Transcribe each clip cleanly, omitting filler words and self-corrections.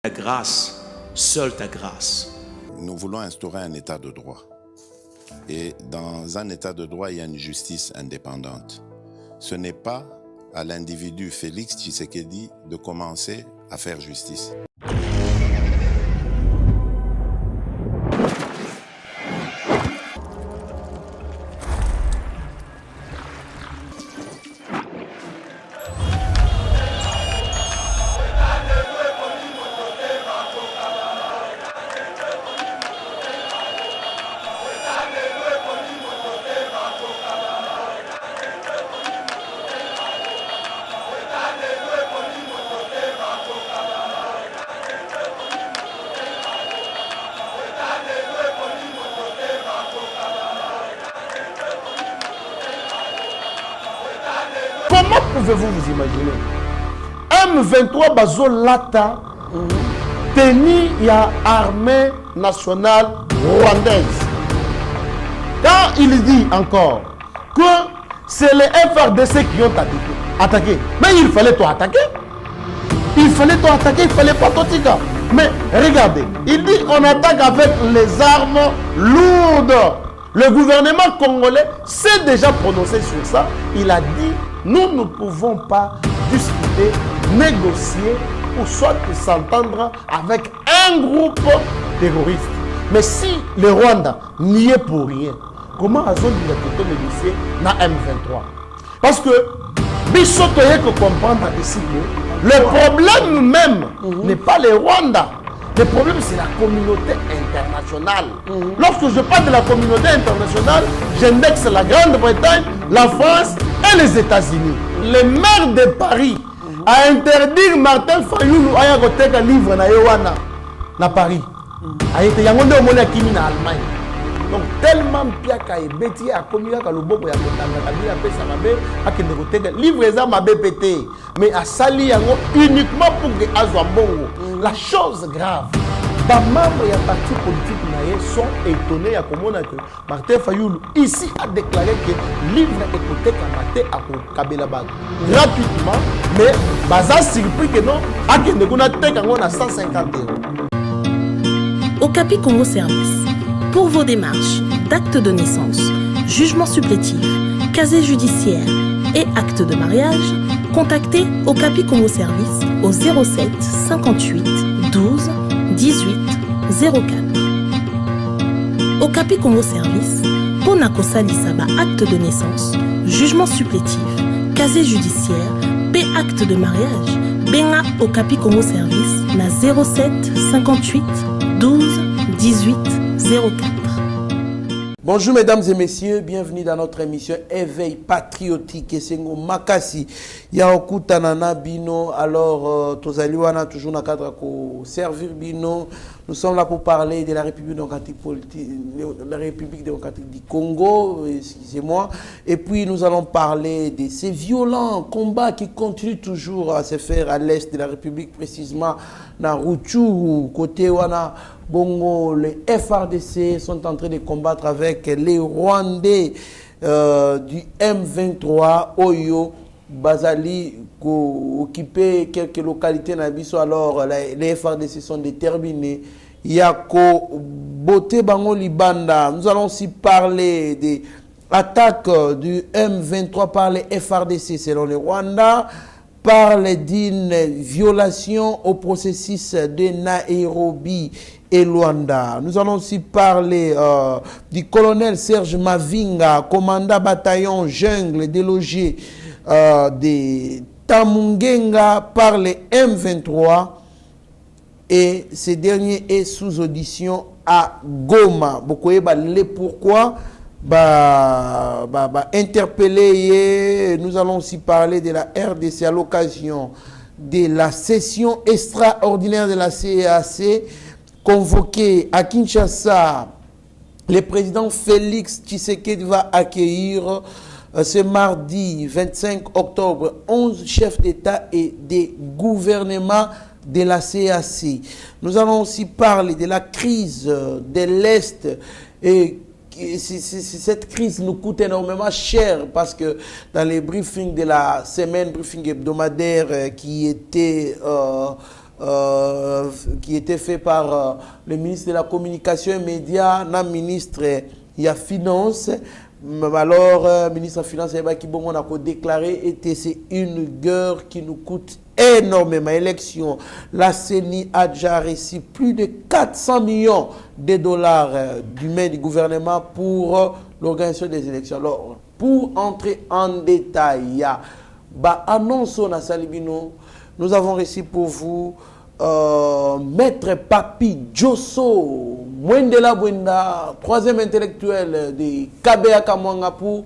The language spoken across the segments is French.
Ta grâce, seule ta grâce. Nous voulons instaurer un état de droit. Et dans un état de droit, il y a une justice indépendante. Ce n'est pas à l'individu Félix Tshisekedi de commencer à faire justice. Comment pouvez-vous vous imaginer M23 Bazo Lata tenu ya armée nationale rwandaise. Quand il dit encore que c'est les FRDC qui ont attaqué, mais il fallait toi attaquer. Il fallait toi attaquer, il fallait pas Totika. Mais regardez, il dit on attaque avec les armes lourdes. Le gouvernement congolais s'est déjà prononcé sur ça. Il a dit nous ne pouvons pas discuter, négocier ou soit s'entendre avec un groupe terroriste. Mais si le Rwanda n'y est pour rien, comment a-t-on négocier dans M23? Parce que Bissoto est que comprendre ici que le problème même n'est pas le Rwanda. Le problème, c'est la communauté internationale. Lorsque je parle de la communauté internationale, j'indexe la Grande-Bretagne, la France et les États-Unis. Le maire de Paris a interdit Martin Fayoulou à y un livre na Paris. A été yangonde au monde qui en Allemagne. Donc tellement piaka et bêtis a commis à Kaluboko ya kotanga kabila pesa mabe a kende koteka livre za mabe pété mais a sali yango uniquement pour que azwa mbongo. La chose grave, les membres et partis politiques sont étonnés à comment Martin Fayoulou ici a déclaré que livre est côté Kamate à Kabila Bag gratuitement, mais baza surpris que non, à kende kuna teka ngo na 150 €. Okapi Congo Service. Pour vos démarches d'actes de naissance, jugement supplétif, casier judiciaire et acte de mariage, contactez Okapi Congo Service au 07 58 12 18 04. Okapi Congo Service, Ponako Salisaba acte de naissance, jugement supplétif, casier judiciaire, et acte de mariage, Benga Okapi Congo Service na 07 58 12 18 04. Bonjour mesdames et messieurs, bienvenue dans notre émission Éveil patriotique et Sengo Makasi. Yaokuta Nana Bino, alors Tozaliwana toujours na cadre ko servir Bino. Nous sommes là pour parler de la République démocratique du Congo, excusez-moi. Et puis nous allons parler de ces violents combats qui continuent toujours à se faire à l'est de la République, précisément dans Rutshuru, côté Wana. Bongo, les FRDC sont en train de combattre avec les Rwandais du M23, Oyo, Bazali, qui occupent quelques localités Nabiso. Alors, les FRDC sont déterminés. Yako, Bote Bango Libanda. Nous allons aussi parler des attaques du M23 par les FRDC selon le Rwanda. Parle d'une violation au processus de Nairobi et Luanda. Nous allons aussi parler du colonel Serge Mavinga, commandant bataillon jungle délogé de Tamungenga par les M23. Et ce dernier est sous audition à Goma. Bokoyeba le pourquoi interpellé. Nous allons aussi parler de la RDC à l'occasion de la session extraordinaire de la CEAC convoquée à Kinshasa. Le président Félix Tshisekedi va accueillir ce mardi 25 octobre 11 chefs d'État et des gouvernements de la CEAC. Nous allons aussi parler de la crise de l'Est et cette crise nous coûte énormément cher parce que dans les briefings de la semaine, briefing hebdomadaire qui était qui était fait par le ministre de la Communication et Médias, le ministre de la Finance. Alors, ministre de la Finance a déclaré que c'est une guerre qui nous coûte énormément. Élection, la CENI a déjà reçu plus de 400 millions de dollars du main du gouvernement pour l'organisation des élections. Alors, pour entrer en détail, annonce na Salibino, nous avons reçu pour vous Maître Papi Djosso, Mwendela Bwenda, troisième intellectuel de Kabea Kamwanga pour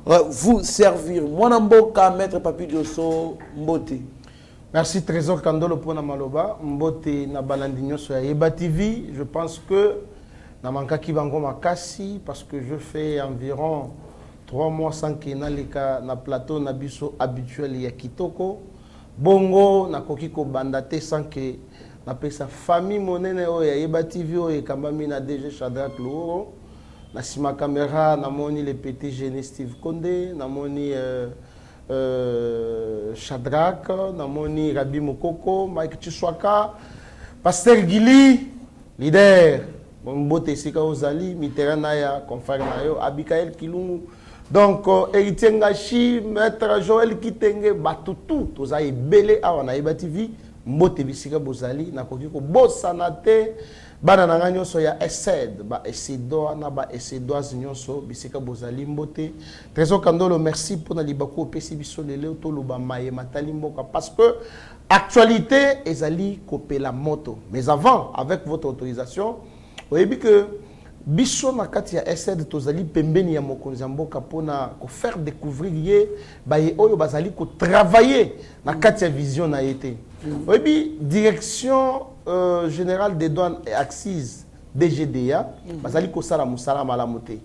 vous servir. Mwanamboka, Maître Papi Djosso, Mbote. Merci Trésor Kandolo pour Maloba, Mbote na Balandinho sur Yeba TV. Je pense que na manka kibango makasi parce que je fais environ 3 mois sans que na plateau na biso habituel ya Kitoko. Bongo na koki ko bandate sans que na pesa famille monene o ya Yeba TV o e kambami na DG Shadrack Louro. Na sima caméra na moni le PTG Steve Konde, na moni Shadrack, Namoni Rabi Mokoko, Mike Chiswaka, Pasteur Gili, leader, Mbote Sika Ozali, Mitterrand, confrère Nayo, Abikael Kilungu. Donc, Héritier Ngashi, Maître Joël Kitenge, Batutu, Tozaï Belé, Awana Yeba TV, Mbote Bisika Bozali, Nakokiko, Bosanate, Banana nyonso ya ESED, ba ESEDOA na ba ESEDOAS nyonso bisika bozali Mbote. Trésor Kandolo, merci pour na libako pesi biso lele to loba maye matali mboka parce que actualité ezali kopela moto. Mais avant, avec votre autorisation, vous avez vu que biso na kati ya ESED tozali pembeni ya mokonzi mboka pona ko faire découvrir ye ba ye oyo bazali ko travailler na kati ya vision na été. Vous avez vu direction général des douanes et axes DGDA, bazali ko sala musala malamote.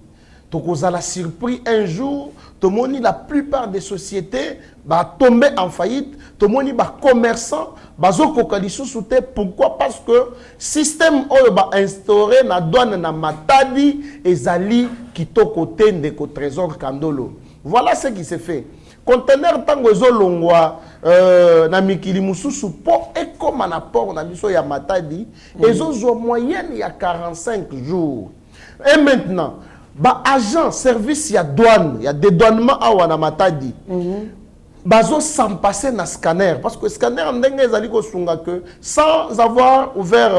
Tokozala surpris un jour, tomoni la plupart des sociétés va tomber en faillite, tomoni ba commerçants bazo kokaliso soute. Pourquoi? Parce que système oyo ba instauré na douane na matadi ezali kitoko tende ko trésor Kandolo. Voilà ce qui s'est fait. Conteneur tango ezolongwa na mikili mususu po ekoma na port na biso ya matadi ezozwa moyenne ya 45 jours. Et maintenant, ba agent service ya douane, ya dédouanement awa na matadi. Bazo sans passer na scanner parce que scanner ndenge ezali ko sunga que sans avoir ouvert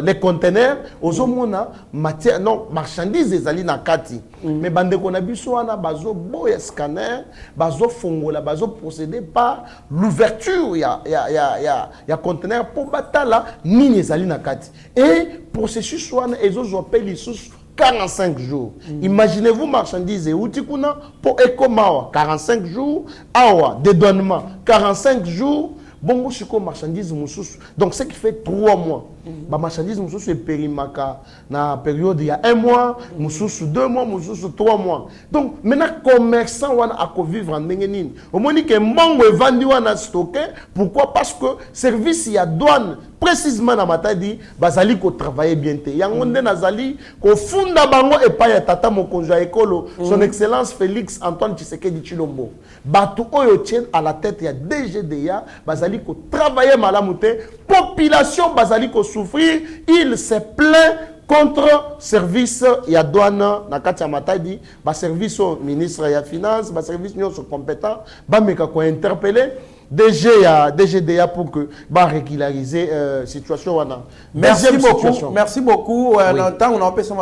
les conteneurs ozomona matière non marchandise ezali na kati mais bande ko na biso wana bazo boya scanner bazo fongola bazo procéder par l'ouverture ya conteneur pour batala nini ezali na kati et processus wana ezozo appelle sous 45 jours. Imaginez-vous marchandises et outikuna pour Ekomawa 45 jours, awa dédouanement 45 jours, bongo chiko marchandises mususu. Donc ce qui fait 3 mois. Ba marchandises mususu et périmaka na période il y a 1 mois, mususu 2 mois, mususu 3 mois. Donc maintenant commerçant wana ako vivre en ndengenine. Au moins que mbongo e vendu wana stocké, pourquoi? Parce que service ya douane précisément na matadi bazali ko travailler bien te yango nde nazali ko funda bango epa ya tata mokonja ekolo son excellence Félix Antoine Tshisekedi Tshilombo batu oyo tient à la tête ya DGDA bazali ko travailler malamu te population bazali ko souffrir. Il se plaint contre service ya douane na kati ya matadi ba service au ministre ya finance ba service nyonso compétent ba meka ko interpeller DGDA pour que bah régulariser situation wana. Merci beaucoup. Merci beaucoup. On a passé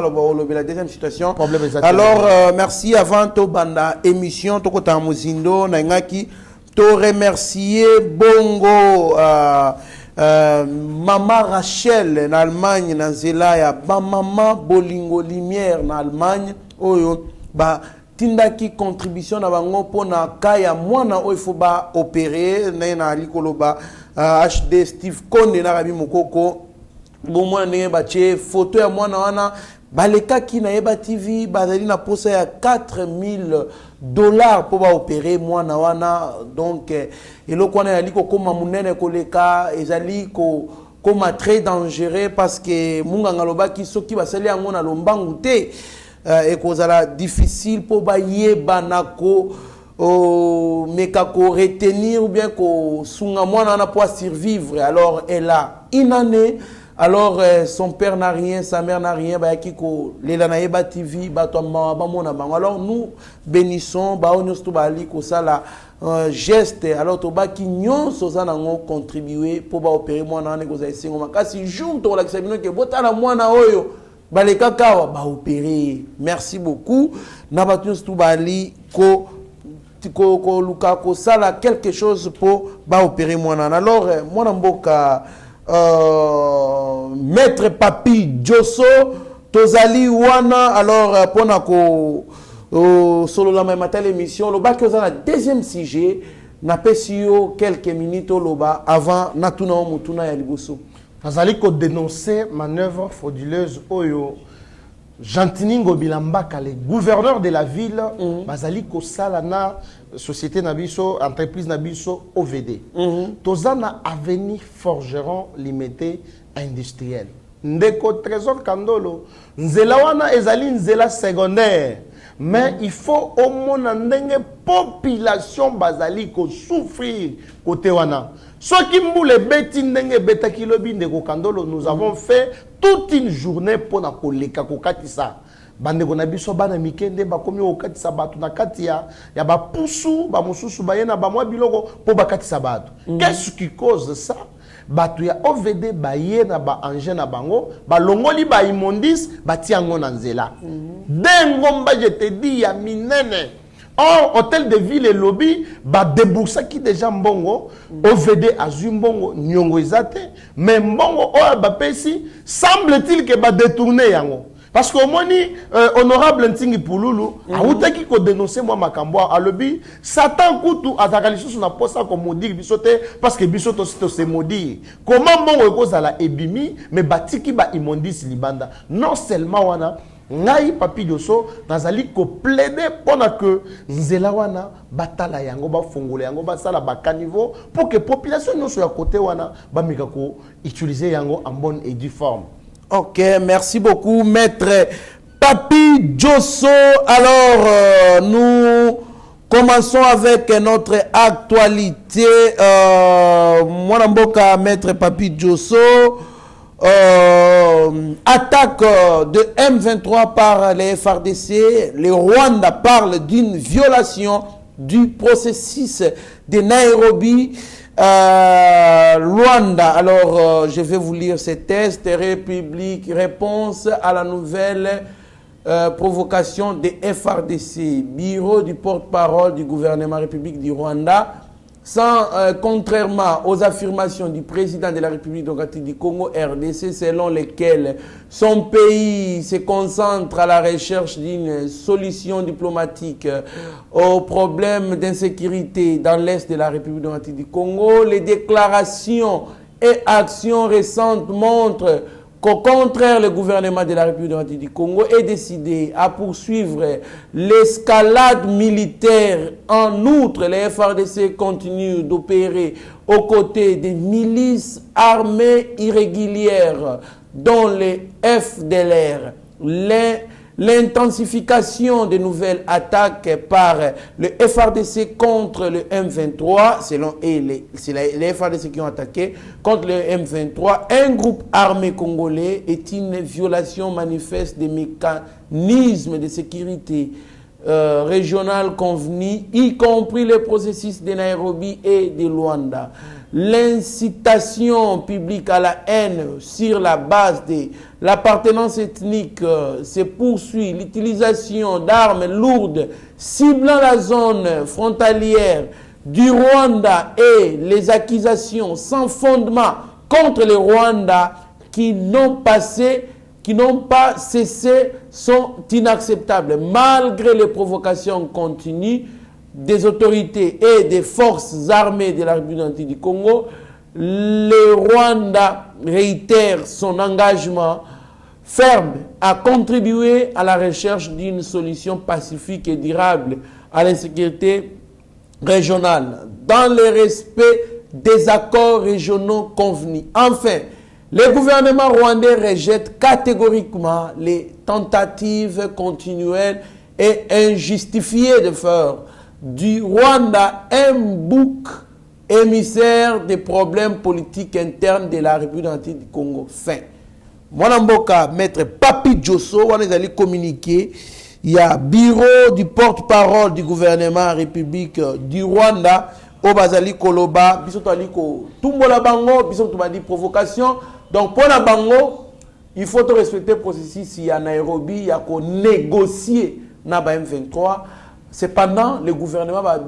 la deuxième situation. Alors merci avant to banda émission to kota muzindo na ngaki to remercier bongo Maman Rachel en Allemagne na Zelaya ba maman Bolingo Lumière en Allemagne oyo ba tindaki contribution na bango pona kaya mwana oyo faut ba opérer na likoloba HD Steve Konde na Rabi Mokoko bon mwana ndenge batie photo ya mwana wana balekaki na Yeba TV bazali na posa ya $4000 pour ba opérer mwana wana. Donc eloko wana yali ko koma munene koleka ezali ko koma très dangereux parce que munganga lobaki soki basali yango na lombangu te et kozala difficile pour ba yeba nako mais qu'à retenir ou bien qu'au sungamouana n'a pas survivre. Alors elle a une année. Alors son père n'a rien, sa mère n'a rien. Alors nous bénissons geste. Alors toba qui nyon soza nango contribuer pour opérer moi na neko za singo makasi jour to la kisabino ke botala mwana oyo baleka kawa ba opérer. Merci beaucoup. Na batus to bali ko luka ko sala quelque chose pour ba opérer mwana. Alors mwana mboka Maître Papi Djosso tozali wana. Alors pona ko solo la même émission loba que la deuxième sujet n'a pas sur quelques minutes loba avant natuna mutuna ya liboso nazali ko dénoncer manœuvre frauduleuse oyo Jantiningo Bilambaka, le gouverneur de la ville, bazali ko sala na société nabiso, entreprise nabiso OVD. Tozana Avenue Forgeron Limité Industriel. Ndeko Trésor Kandolo, nzela wana ezali nzela secondaire. Mais il faut au moins ndenge population bazali ko souffrir côté wana. Ce qui mboule beti ndenge beta kilobi ndeko Kandolo, nous avons fait toute une journée pour na koleka kokatisa. Bande ko na biso bana mikende ba komi okatisa batu na katia ya ba pusu ba mususu ba yena ba mwa biloko po bakatisa batu. Qu'est-ce qui cause ça? Batu ya OVD ba yena ba engin na bango ba longoli ba imondis ba tiango na nzela. Dengomba je te dis ya minene. Or, hôtel de ville et lobby, ba déboursé qui déjà mbongo, OVD azui mbongo, nyongo izate, mais mbongo oya ba pesi, semble-t-il que ba détourné yango. Parce que moni honorable Ntingi Pululu, autaki ko dénoncer moi makambo a lobby, Satan kutu azakalisu na posa ko maudire bisote parce que bisoto se maudire. Comment mbongo ekozala ebimi, mais batiki ba imondis libanda. Non seulement wana ngai Papi Djosso nazali ko plaider pona que nzela wana batala yango ba fongola yango ba sala ba caniveau pour que population nyonso ya côté wana ba mika ko utiliser yango en bonne et due forme. OK, merci beaucoup maître Papi Djosso. Alors nous commençons avec notre actualité. Mwana mboka maître Papi Djosso. Attaque de M23 par les FARDC. Le Rwanda parle d'une violation du processus de Nairobi. Rwanda, alors je vais vous lire ces textes. République, réponse à la nouvelle provocation des FARDC. Bureau du porte-parole du gouvernement République du Rwanda. Contrairement aux affirmations du président de la République démocratique du Congo, RDC, selon lesquelles son pays se concentre à la recherche d'une solution diplomatique aux problèmes d'insécurité dans l'Est de la République démocratique du Congo, les déclarations et actions récentes montrent qu'au contraire, le gouvernement de la République démocratique du Congo est décidé à poursuivre l'escalade militaire. En outre, les FARDC continuent d'opérer aux côtés des milices armées irrégulières, dont les FDLR. L'intensification des nouvelles attaques par le FARDC contre le M23, c'est les FARDC qui ont attaqué contre le M23, un groupe armé congolais, est une violation manifeste des mécanismes de sécurité régionale convenus, y compris le processus de Nairobi et de Luanda. L'incitation publique à la haine sur la base de l'appartenance ethnique se poursuit. L'utilisation d'armes lourdes ciblant la zone frontalière du Rwanda et les accusations sans fondement contre le Rwanda qui n'ont pas cessé sont inacceptables. Malgré les provocations continues des autorités et des forces armées de la République du Congo, le Rwanda réitère son engagement ferme à contribuer à la recherche d'une solution pacifique et durable à l'insécurité régionale, dans le respect des accords régionaux convenus. Enfin, le gouvernement rwandais rejette catégoriquement les tentatives continuelles et injustifiées de faire du Rwanda un bouc émissaire des problèmes politiques internes de la République du Congo. Fin. Mwanamboka, maître Papi Djosso, on est allé communiquer. Il y a bureau du porte-parole du gouvernement République du Rwanda, au Bazali Koloba, Bisotaliko, Tumbola Bango, Bisotomadi provocation. Donc pour la Bango, il faut respecter le processus. Il y a Nairobi, il y a qu'on négocier Naba M23. Cependant, le gouvernement va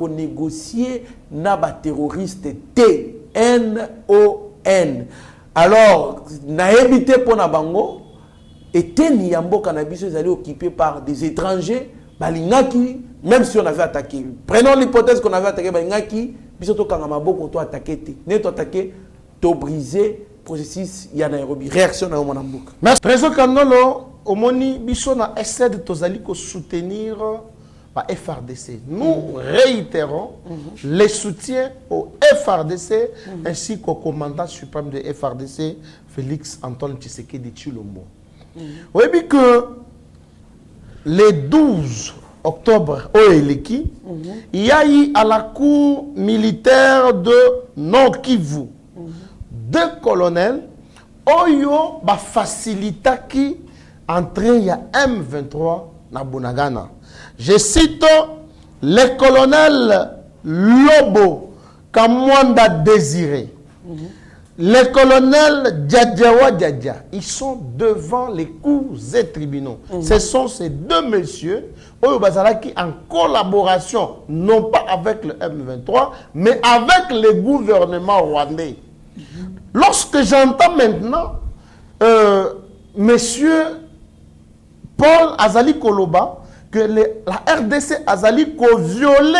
négocier Naba terroriste TNON. Alors, na évité pour na Bango. Et Teni Yambo Cannabis est allé occupé par des étrangers, Balingaki, même si on avait attaqué. Prenons l'hypothèse qu'on avait attaqué Balingaki, Bisoto Kangamabo qu'on t'a attaqué, n'est attaqué, t'as brisé, processus, il y a Nairobi. Réaction à Omanambouk. Merci. Trésor Kandolo, Omoni, Bissona essaie de Tozali soutenir la FRDC. Nous réitérons les soutiens au FRDC ainsi qu'au commandant suprême de FRDC, Félix Antoine Tshisekedi Tshilombo. Oui, bien que le 12 octobre, au Eleki, il y a eu à la cour militaire de Nord-Kivu deux colonels Oyo ba facilita qui entrée ya M23 na Bunagana. Je cite le colonel Lobo Kamwanda Désiré. Les colonels Djadjawa Djadja, ils sont devant les cours et tribunaux. Ce sont ces deux messieurs qui en collaboration, non pas avec le M23, mais avec le gouvernement rwandais. Lorsque j'entends maintenant monsieur Paul Azali Koloba, que la RDC Azali violé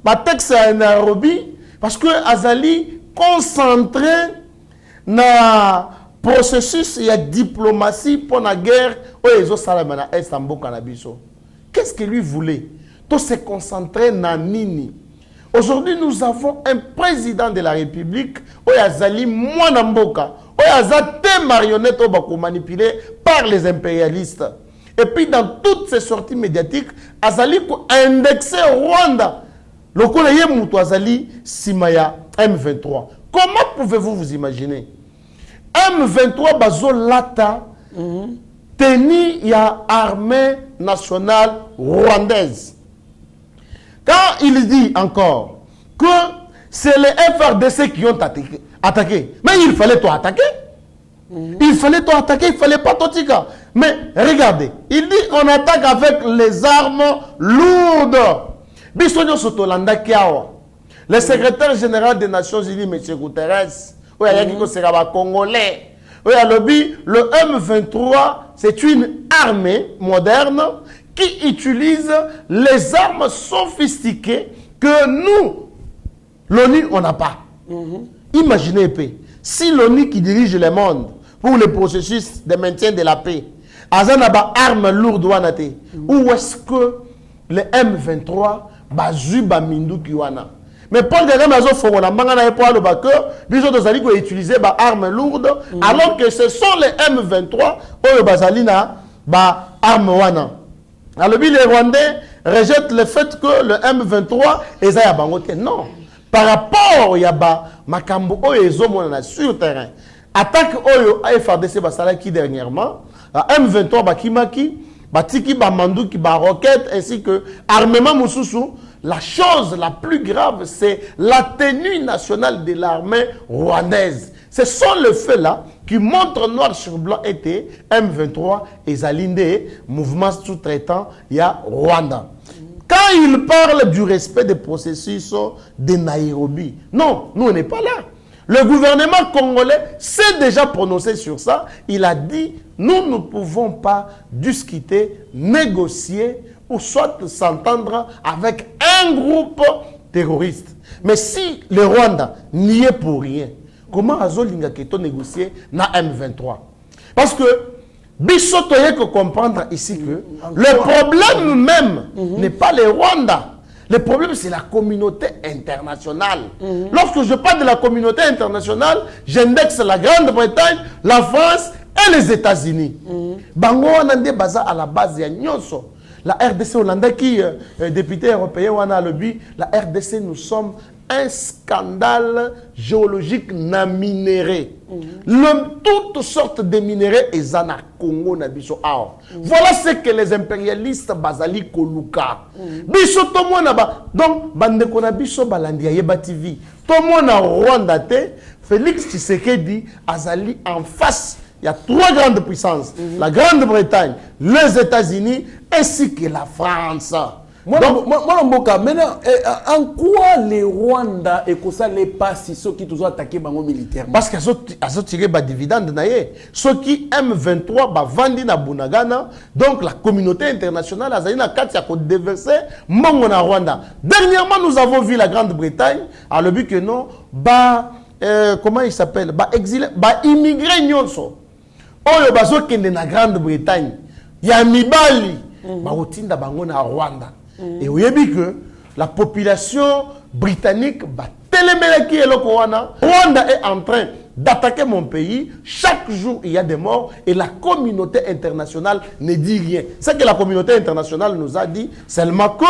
le texte à Nairobi, parce que Azali concentré na processus et diplomatie pour la guerre qu'est-ce qu'il lui voulait? Tout se concentrer na nini. Aujourd'hui, nous avons un président de la République Oyazali Mwanamboka, Oyazate marionnette manipulé par les impérialistes. Et puis dans toutes ces sorties médiatiques, Azali indexé Rwanda. Le collègue Moutou Azali Simaya M23. Comment pouvez-vous vous imaginer? M23 bazo lata teni ya armée nationale rwandaise. Quand il dit encore que c'est les FRDC qui ont attaqué, mais il fallait toi attaquer. Il fallait toi attaquer, il ne fallait pas Totika. Mais regardez, il dit on attaque avec les armes lourdes. Bisonyo Sotolanda Kiawa. Le secrétaire général des Nations Unies, M. Guterres, Congolais, le M23, c'est une armée moderne qui utilise les armes sophistiquées que nous, l'ONU, on n'a pas. Imaginez, si l'ONU qui dirige le monde pour le processus de maintien de la paix, Azanaba armes lourdes, où est-ce que le M23 bazuba mindu kiwana? Mais Paul Kagame a utilisé des armes lourdes, alors que ce sont les M23 qui armes wana. Alors les Rwandais rejettent le fait que le M23 est à Bangote. Non. Par rapport au Yaba, Makambo sur terrain. Attaque à FRDC qui dernièrement, M23 Bakimaki, Batiki Bamandouki Baroquette ainsi que armement Moussousou. La chose la plus grave, c'est la tenue nationale de l'armée rwandaise. Ce sont les faits là qui montrent noir sur blanc était M23 et Zalinde, mouvement sous-traitant, il y a Rwanda. Quand il parle du respect des processus de Nairobi, non, nous on n'est pas là. Le gouvernement congolais s'est déjà prononcé sur ça. Il a dit, nous ne pouvons pas discuter, négocier, ou soit s'entendre avec un groupe terroriste. Mais si le Rwanda n'y est pour rien, comment Azolinga Keto négocier na M23? Parce que Bissoto y que comprendre ici que le problème même n'est pas le Rwanda. Le problème c'est la communauté internationale. Lorsque je parle de la communauté internationale, j'indexe la Grande-Bretagne, la France et les États-Unis. Bango Nande Baza à la base de Nyonso. la RDC Hollande qui député européen wana lobby, la RDC nous sommes un scandale géologique na minéré. Toutes sortes de minéraux et zana Congo na biso awa. Voilà ce que les impérialistes bazali koluka. Biso to mona ba donc bande ko na biso balandi yeba TV. To mona Rwanda te Félix Tshisekedi azali en face. Il y a trois grandes puissances. La Grande-Bretagne, les États-Unis ainsi que la France. Donc, maintenant, en quoi les Rwanda et ça les passent ceux qui ont attaqué militairement? Parce qu'ils ont tiré des dividendes. Ceux qui M23 ba vendi na Bunagana, donc la communauté internationale a déversé na Rwanda. Dernièrement, nous avons vu la Grande-Bretagne à le but que non, comment il s'appelle, exilé, immigré nyonso. Oyo bazo kende na Grande-Bretagne, ya mibali, otinda bango na Rwanda. Et vous avez vu que la population britannique Rwanda est en train d'attaquer mon pays. Chaque jour, il y a des morts et la communauté internationale ne dit rien. C'est que la communauté internationale nous a dit seulement que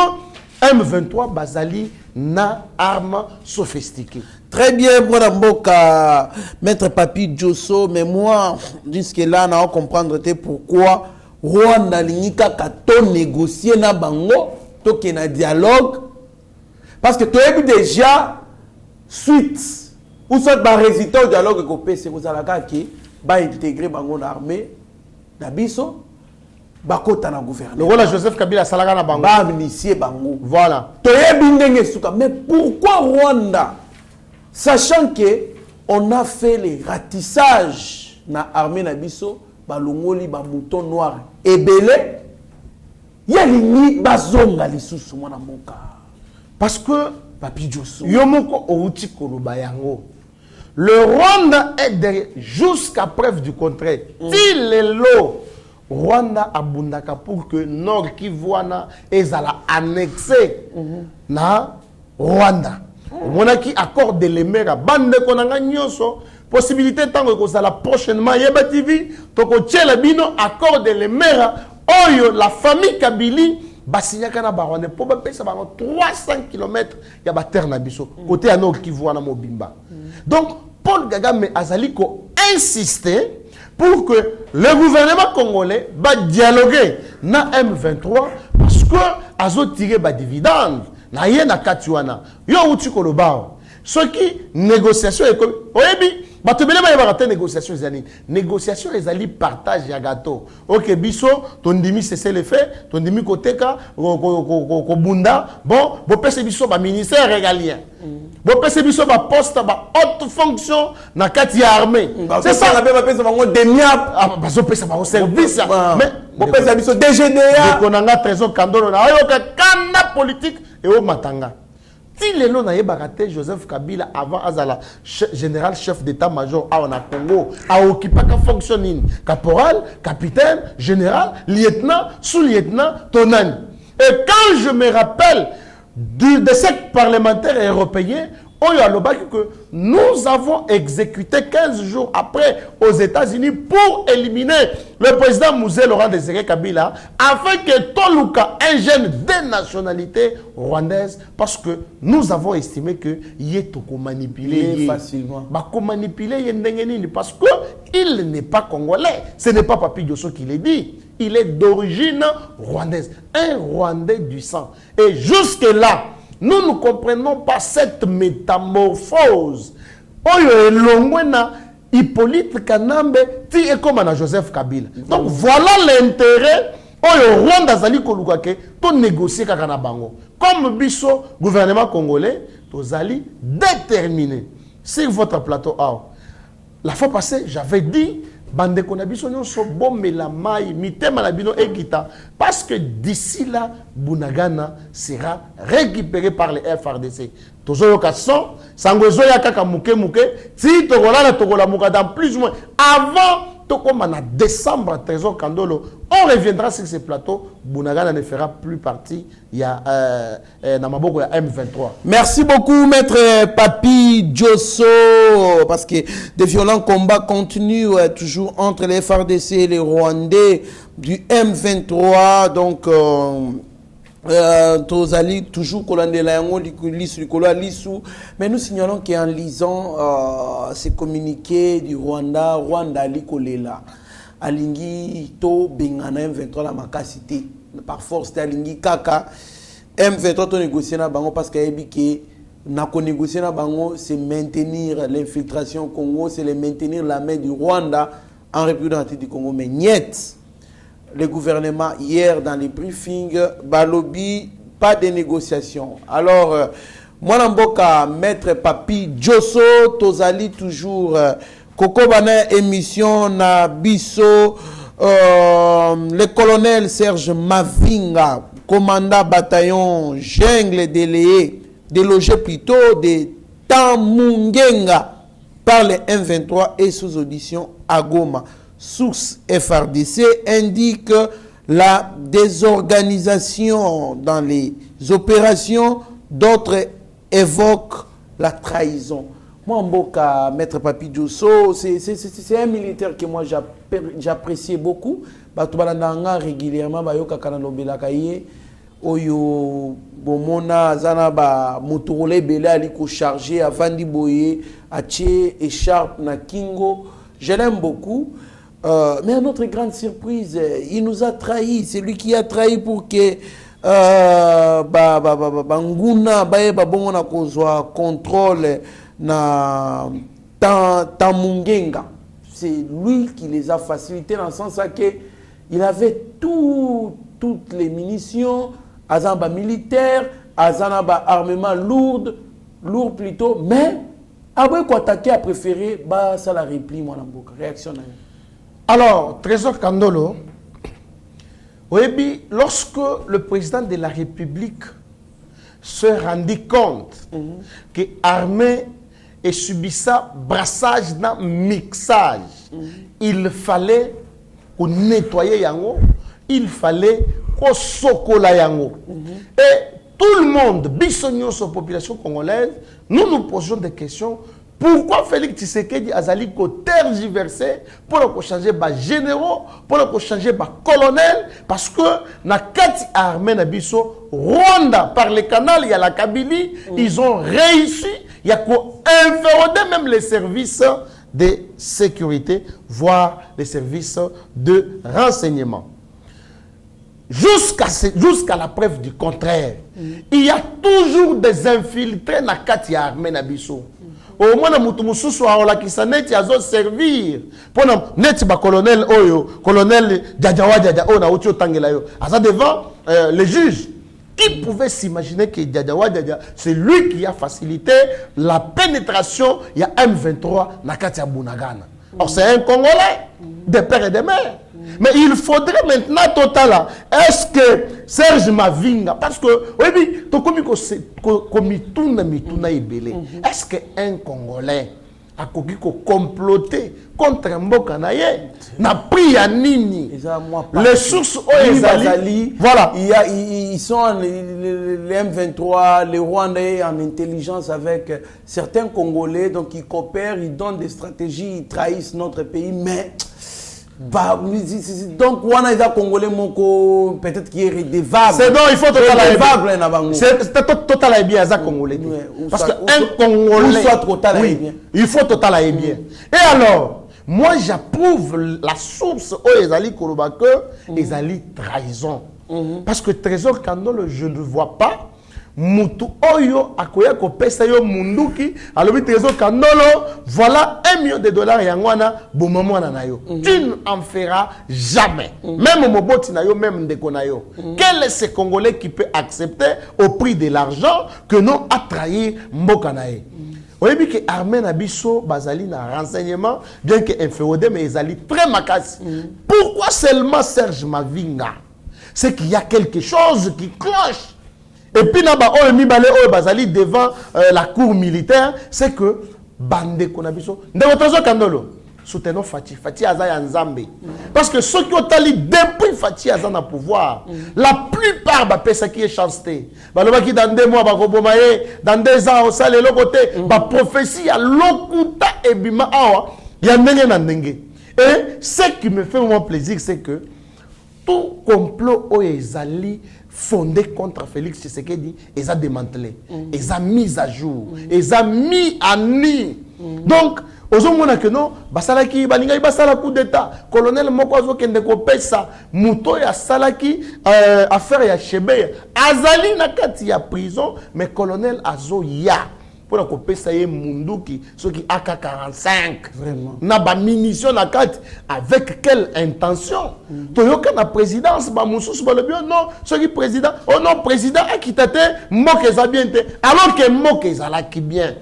M23 Bazali na arme sophistiquée. Très bien, Mboka, Maître Papi Djosso, mais moi, jusque-là, on va comprendre pourquoi Rwanda Linika Kato négocier na bango. Donc, il y a un dialogue. Parce que tu as vu déjà, suite, ou soit le résultat au dialogue, c'est que vous allez intégrer l'armée, d'Abisso, bakota na gouvernement. Le rôle de Joseph Kabila Salaga na bango. Ba initier bango. Voilà. Mais pourquoi Rwanda? Sachant que on a fait les ratissages na armée d'Abisso, balongoli ba mouton noir et belé. Yalini bazonga lisusu mwana moka. Parce que Papi Djosso yomoko outi koloba yango. Le Rwanda est derrière jusqu'à preuve du contraire. Si les lots Rwanda abundaka pour que Nord Kivuana ezala annexé na Rwanda. Mona qui accorde les mers bande konanga nyonso possibilité tango kozala prochainement Yeba TV toko tchela bino accorde les mers. Oyo, la famille Kabili, basignaka na barone, pour pesa 300 km, il y a terre na biso, côté à Nord Kivu na Mobimba. Donc, Paul Kagame Azaliko insistait pour que le gouvernement congolais va dialoguer na M23 parce que azo tiré ba dividende na yena katiwana. Yo uti kolobao. Ce qui négociation économique. Oyebi batubele ba yaba négociation zani. Négociation ezali partage ya gâteau. OK biso tondimi cesser les faits, tondimi koteka ko bunda. Bon, bo pese biso ba ministère régalien. Bo pese biso ba poste ba haute fonction na kati ya armée. C'est ça la ba pese bango demiap. Ah bazo pese ba service. Mais bo pese biso DGDA. Konanga trésor kandolo na yo ka kana politique et au matanga. Si les lots n'avaient pas raté Joseph Kabila avant Azala, général chef d'état-major à Congo, a occupé qu'à fonctionner caporal, capitaine, général, lieutenant, sous-lieutenant, tonane. Et quand je me rappelle de ces parlementaires européens, que nous avons exécuté 15 jours après aux États-Unis pour éliminer le président Mouzé Laurent Désiré Kabila afin que Toluka, un jeune de nationalité rwandaise, parce que nous avons estimé que il est manipulé facilement. Parce qu'il n'est pas congolais. Ce n'est pas Papi Djosso qui l'a dit. Il est d'origine rwandaise. Un Rwandais du sang. Et jusque-là, nous ne comprenons pas cette métamorphose. Oyo elongwena Hippolyte Kanambe ti ekomana Joseph Kabila. Donc voilà l'intérêt oyo Rwanda zali koluka ke to négocier kaka na bango. Comme biso gouvernement congolais, to zali déterminé sur votre plateau. La fois passée, j'avais dit bande konabiso nyonso bomela mai mitema na bino ekita parce que d'ici là Bunagana sera récupéré par les FRDC. Tozoyo kason sangozo ya kaka muke ti tokola na tokola muka dans plus ou moins avant tokoma na décembre trésor Kandolo. On reviendra sur ces plateaux. Bunagana ne fera plus partie. Il y a Namaboko ya M23. Merci beaucoup, Maître Papi Djosso. Parce que des violents combats continuent toujours entre les FARDC et les Rwandais. du M23, donc Tozali toujours mais nous signalons qu'en lisant ces communiqués du Rwanda, Rwanda Likolela, Alingi To Bengana M23 la makasité, par force de Alingi Kaka, M23 to négocier na bango parce que n'a qu'on négocier na bango, c'est maintenir l'infiltration au Congo, c'est maintenir la main du Rwanda en République du Congo, mais niet. Le gouvernement, hier, dans les briefings, Balobi, pas de négociation. Alors, moi, Namboka, Maître Papi, Djosso, Tozali, toujours, Koko Bana, émission, na Bisso, le colonel Serge Mavinga, commandant bataillon, Jungle délogé plutôt de Tamungenga par le M23 et sous audition à Goma. Source FRDC indique la désorganisation dans les opérations, d'autres évoquent la trahison. Moi, Mboka, Maître Papi Djosso, c'est un militaire que moi j'appréciais beaucoup. Batubalandanga régulièrement, bayoka kanalobela kaye, oyo bomona zana ba motorole bela aliko chargé avant d'y ache écharpe na kingo. Je l'aime beaucoup. Mais à notre grande surprise, il nous a trahis. C'est lui qui a trahi pour que Banguna Babona kozwa contrôle na Tamungenga. C'est lui qui les a facilités dans le sens que il avait toutes les munitions, azamba militaire, azamba armement lourd plutôt, mais après quoi attaquer a préféré ça la repli moi namboka réaction. Alors, Trésor Kandolo, oui, lorsque le président de la République se rendit compte que l'armée subissait brassage dans mixage, il fallait qu'on nettoie yango, il fallait qu'on sokola yango. Et tout le monde, bisognon sur la population congolaise, nous nous posions des questions. Pourquoi Félix Tshisekedi Azali ko tergiversé pour changer les généraux, pour changer les colonels, parce que na kati armée na biso Rwanda par le canal il y a la Kabylie, ils ont réussi, il y a ko inféoder même les services de sécurité, voire les services de renseignement. Jusqu'à la preuve du contraire, il y a toujours des infiltrés na kati armée na biso. Au moins, il a servir. Pour le colonel Oyo, colonel Djadjawa Djadja, devant les juges. Qui pouvait s'imaginer que Djadjawa Djadja, c'est lui qui a facilité la pénétration, il y a M23 Nakatia Bunagana. Or, c'est un Congolais, de père et de mère. Mais il faudrait maintenant total. Est-ce que Serge Mavinga, parce que oui, est-ce qu'un Congolais a comploté contre Mboka Naye n'a pris à Nini les sources voilà, ils sont les M23, les Rwandais en intelligence avec certains Congolais, donc ils coopèrent, ils donnent des stratégies, ils trahissent notre pays, mais donc on a des Congolais peut-être qui est redevable. C'est non, il faut total bien ça Congolais. Parce qu'un Congolais il faut total bien. Et alors moi j'approuve la source où ezali koloba que ezali trahison. Parce que Trésor Kandolo, je ne vois pas Mutu Oyo akoya ko pesa yo munduki alobi Trésor Kandolo, voilà $1 million yangwana bomamwana na yo. Tu n'en feras jamais. Même Moboti na yo, même Ndeko na yo. Quel est ce Congolais qui peut accepter au prix de l'argent que non a trahi Mboka na ye? Vous voyez que Armée Nabiso bazali na renseignement, bien que inféodé, mais ils allaient très makasi. Pourquoi seulement Serge Mavinga? C'est qu'il y a quelque chose qui cloche. Et puis, bazali devant la cour militaire, c'est que Bande Konabiso, soutenons Fati, Fati Azaya Nzambe. Parce que ceux qui ont tali depuis Fati Azana pouvoir, la plupart de ceux qui est chanceux, dans 2 mois, dans 2 ans, ça les côté, prophétie à l'okuta et bima awa, il y a nenge. Et ce qui me fait vraiment plaisir, c'est que tout complot ezali fondé contre Félix Tshisekedi est démantelé, est mis à jour, est mis à nu. Donc, ozomona que non, basalaki balinga basala coup d'état, colonel Mokozo kende ko pesa muto ya salaki affaire ya Chebeya, azali na kati ya prison, mais colonel azo ya pour la kopesa ye munduki ceux qui AK-45 vraiment na ba munition na kati avec quelle intention toyoka na présidence ba mususu ba le bien non ceux qui président oh non président a quitté mboka za bien te alors que mboka ezala ki bien.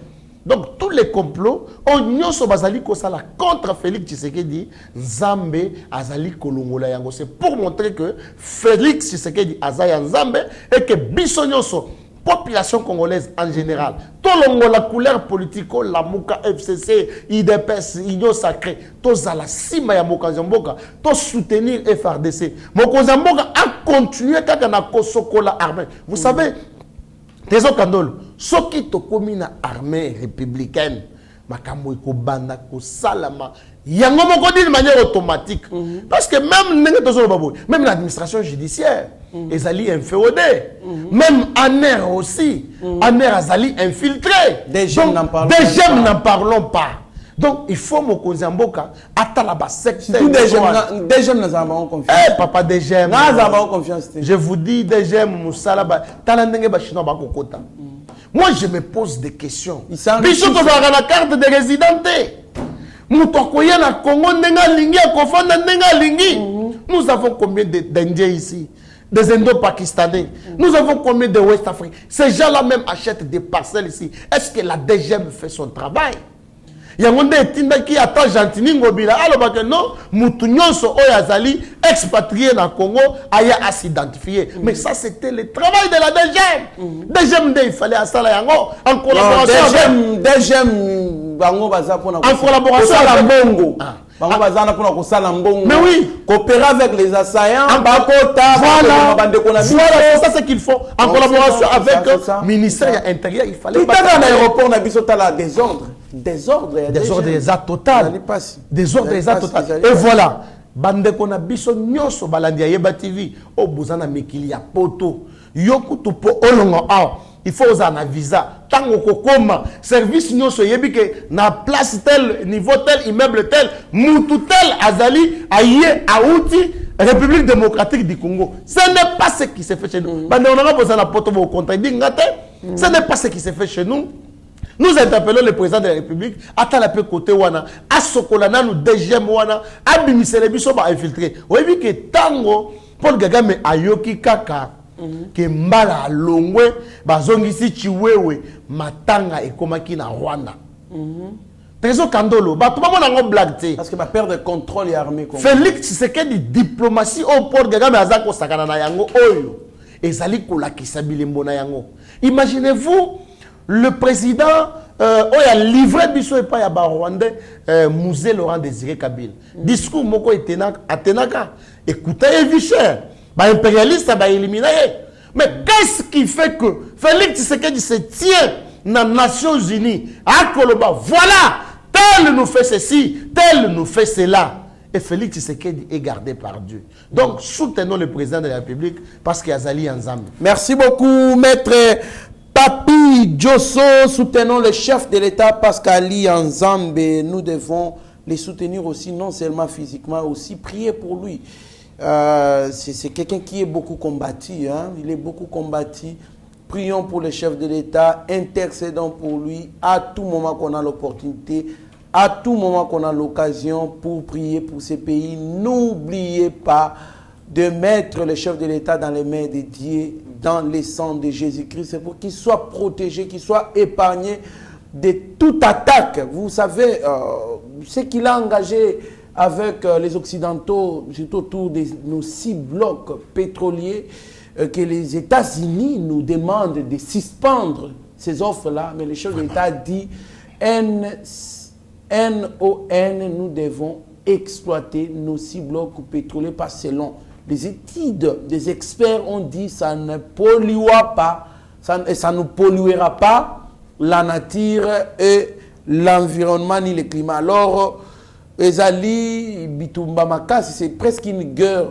Donc tous les complots on so bazali ko sala contre Félix Tshisekedi Nzambe azali kolongola yango, c'est pour montrer que Félix Tshisekedi azaya Nzambe et que biso nyoso population congolaise en général, tout la couleur politique, la Mouka FCC, IDPS, Union Sacrée, tous à la cima ya Mokazamboka, tous soutenir FRDC. Mokazamboka a continué quand on a kosokola armée. Vous savez, Tezo Kandolo, ce qui te commune armée républicaine, makambo ko banda ko salama yango moko de manière automatique parce que même l'administration judiciaire ezali inféodé même ANER aussi ANER azali infiltré des jeunes n'en parlons pas. Donc il faut mokonzi mboka atala ba secteur des jeunes nous avons confiance. Eh papa des jeunes nous avons confiance. Je vous dis des jeunes musala ba talandenge ba chinois ba kokota. Moi, je me pose des questions. Biso to za la carte de résidence. Mutokoya na Congo ndenga lingi akofanda ndenga lingi. Nous avons combien d'Indiens ici? Des Indo-Pakistanais. Nous avons combien de West Africains? Ces gens-là même achètent des parcelles ici. Est-ce que la DGM fait son travail? Il y a un monde qui attend gentiment Ngobila. Alors que non, Moutounyoso Oyazali expatrié dans le Congo aya à s'identifier. Mais ça c'était le travail de la DGM. DGM il fallait à ça en collaboration avec DGM en collaboration avec Bongo. Mais oui, coopérer avec les assaillants, voilà, c'est ça qu'il faut. En collaboration avec le ministère intérieur, il fallait pas dans l'aéroport, on a besoin de désordre. Désordre total. Désordre total. Et voilà. Bande qu'on a biso nyoso balandi Yeba TV. O buzana mikili ya poto. Yoku tupo olongo a. Il faut un visa. Tango kokoma service nyoso yebi que na place tel niveau tel immeuble tel mutu tel azali aye aouti République démocratique du Congo. Ce n'est pas ce qui s'est fait chez nous. Bande on a besoin la poto au contredire ngate. Ce n'est pas ce qui s'est fait chez nous. Nous interpellons le président de la République, à la peu côté wana, à Sokolana, nous DGM wana, à Bimisele Biso ba infiltré. Vous avez vu que Tango, Paul Kagame ayoki kaka, que Mbala Longwe, bazongisi Chiwewe, Matanga et Komaki na Rwanda. Trésor Kandolo, bah tout le monde a un blague. Parce que ma perte de contrôle est armée. Félix, c'est que di diplomatie au Paul Kagame azako sakana na yango oyo. Ezali kola kisabile mbona yango. Imaginez-vous le président a livré biso et pas ya ba Rwandais Musée Laurent Désiré Kabila. Discours moko atenaka. Écoutez Vichère, ba impérialiste ba éliminé. Mais qu'est-ce qui fait que Félix Tshisekedi se tient dans les Nations Unies à Koloba? Voilà, tel nous fait ceci, tel nous fait cela. Et Félix Tshisekedi est gardé par Dieu. Donc soutenons le président de la République parce qu'il y a Zali Nzambe. Merci beaucoup, maître Papi Djosso. Soutenons le chef de l'État Pascali Nzambe. Nous devons les soutenir aussi, non seulement physiquement, aussi prier pour lui. C'est quelqu'un qui est beaucoup combattu. Hein? Il est beaucoup combattu. Prions pour le chef de l'État, intercédons pour lui à tout moment qu'on a l'opportunité, à tout moment qu'on a l'occasion pour prier pour ces pays. N'oubliez pas de mettre le chef de l'État dans les mains de Dieu, dans les sangs de Jésus-Christ, c'est pour qu'il soit protégé, qu'il soit épargné de toute attaque. Vous savez, ce qu'il a engagé avec les Occidentaux, surtout autour de nos 6 blocs pétroliers, que les États-Unis nous demandent de suspendre ces offres-là, mais le chef de l'État dit NON, nous devons exploiter nos 6 blocs pétroliers parce que selon les études des experts ont dit ça ne polluera pas, ça ne polluera pas la nature et l'environnement ni le climat. Alors, Ezali Bitumba Makasi, c'est presque une guerre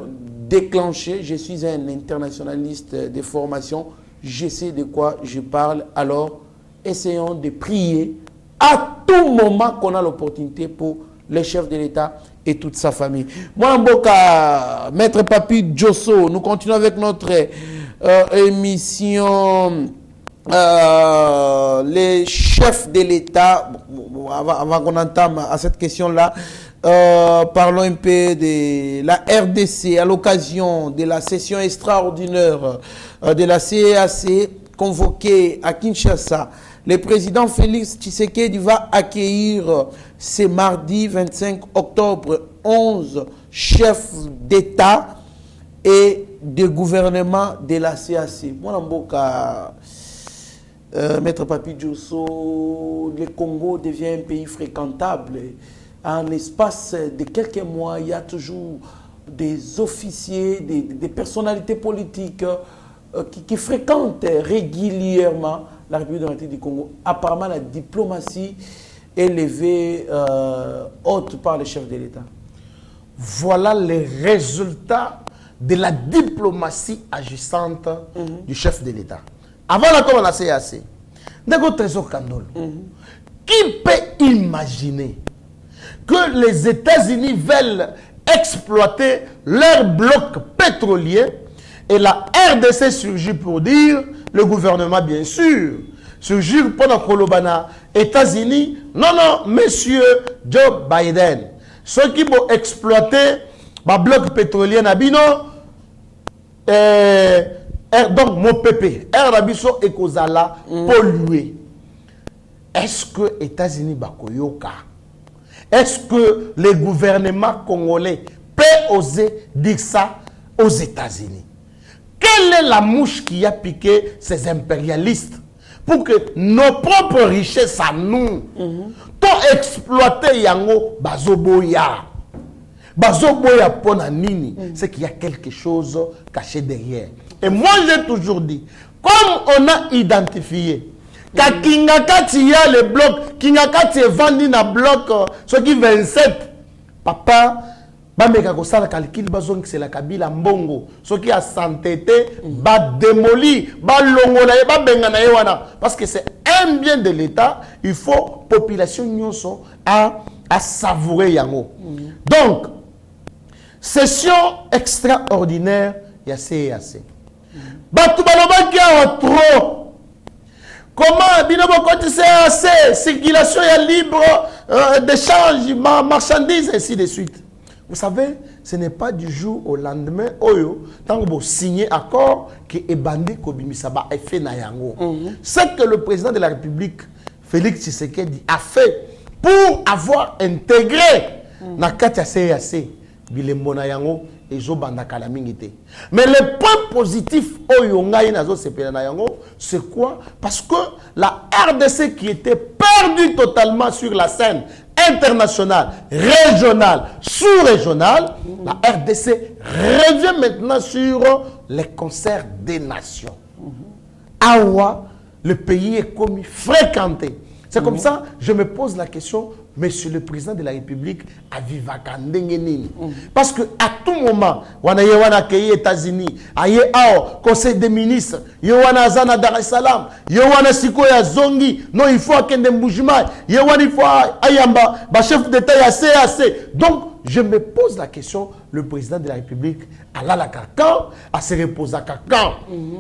déclenché. Je suis un internationaliste de formation. Je sais de quoi je parle. Alors, essayons de prier à tout moment qu'on a l'opportunité pour les chefs de l'État et toute sa famille. Moi, Mboka, Maître Papi Djosso, nous continuons avec notre émission les chefs de l'État. Avant qu'on entame à cette question-là, parlons un peu de la RDC à l'occasion de la session extraordinaire de la CEAC convoquée à Kinshasa. Le président Félix Tshisekedi va accueillir ce mardi 25 octobre 11 chefs d'État et de gouvernement de la CEAC. Moi, Mboka, Maître Papi Djosso, le Congo devient un pays fréquentable. En l'espace de quelques mois, il y a toujours des officiers, des personnalités politiques qui fréquentent régulièrement la République démocratique du Congo. Apparemment, la diplomatie est levée haute par les chefs de l'État. Voilà les résultats de la diplomatie agissante du chef de l'État. Avant l'accord de la CAC, Nego Trésor Kandol, qui peut imaginer que les États-Unis veulent exploiter leur bloc pétrolier et la RDC surgit pour dire, le gouvernement bien sûr, surgit pendant Kolobana, États-Unis, non, monsieur Joe Biden, ceux qui vont exploiter le bloc pétrolier Nabino, donc mon PP, Rabiso et Kozala pollué. Est-ce que les États-Unis bakoyoka? Est-ce que le gouvernement congolais peut oser dire ça aux États-Unis? Quelle est la mouche qui a piqué ces impérialistes pour que nos propres richesses à nous, t'ont exploité yango bazoboya? Bazoboya ponanini, c'est qu'il y a quelque chose caché derrière. Et moi j'ai toujours dit, comme on a identifié, quand Kingakati y a le bloc, Kingakati est vendu dans le bloc, ce qui 27, papa, bameka ko sala calcul bazong c'est la Kabila mbongo, ce qui a s'entêté, ba démoli, ba longola, ba bengana wana, parce que c'est un bien de l'État, il faut population nyonso à savourer yango. Donc, session extraordinaire, il y a CEAC. Batu baloba qui a trop. Comment binobo côté CEAC, circulation est libre d'échange, marchandises, ainsi de suite. Vous savez, ce n'est pas du jour au lendemain, tant que vous signez accord que Ebandi Kobimisaba est fait na yango. Ce que le président de la République, Félix Tshisekedi, a fait pour avoir intégré na Katia CEAC, Bilembo na yango, et Zobanda Kalamingite. Mais le point positif, c'est quoi? Parce que la RDC qui était perdue totalement sur la scène internationale, régionale, sous-régionale, la RDC revient maintenant sur les concerts des nations. Awa, le pays est comme fréquenté. C'est comme ça, je me pose la question, monsieur le président de la République, à Vivakandengenini. Parce que à tout moment, on a accueilli les États-Unis, aye ao, conseil des ministres, yowana zana Dar es Salaam, yowana siko ya zongi, non il faut akende mbujima, yowana il faut ayamba, ba chef d'État ya CAC. Donc, je me pose la question, le président de la République, à la Kakan, à se reposer à Kakan.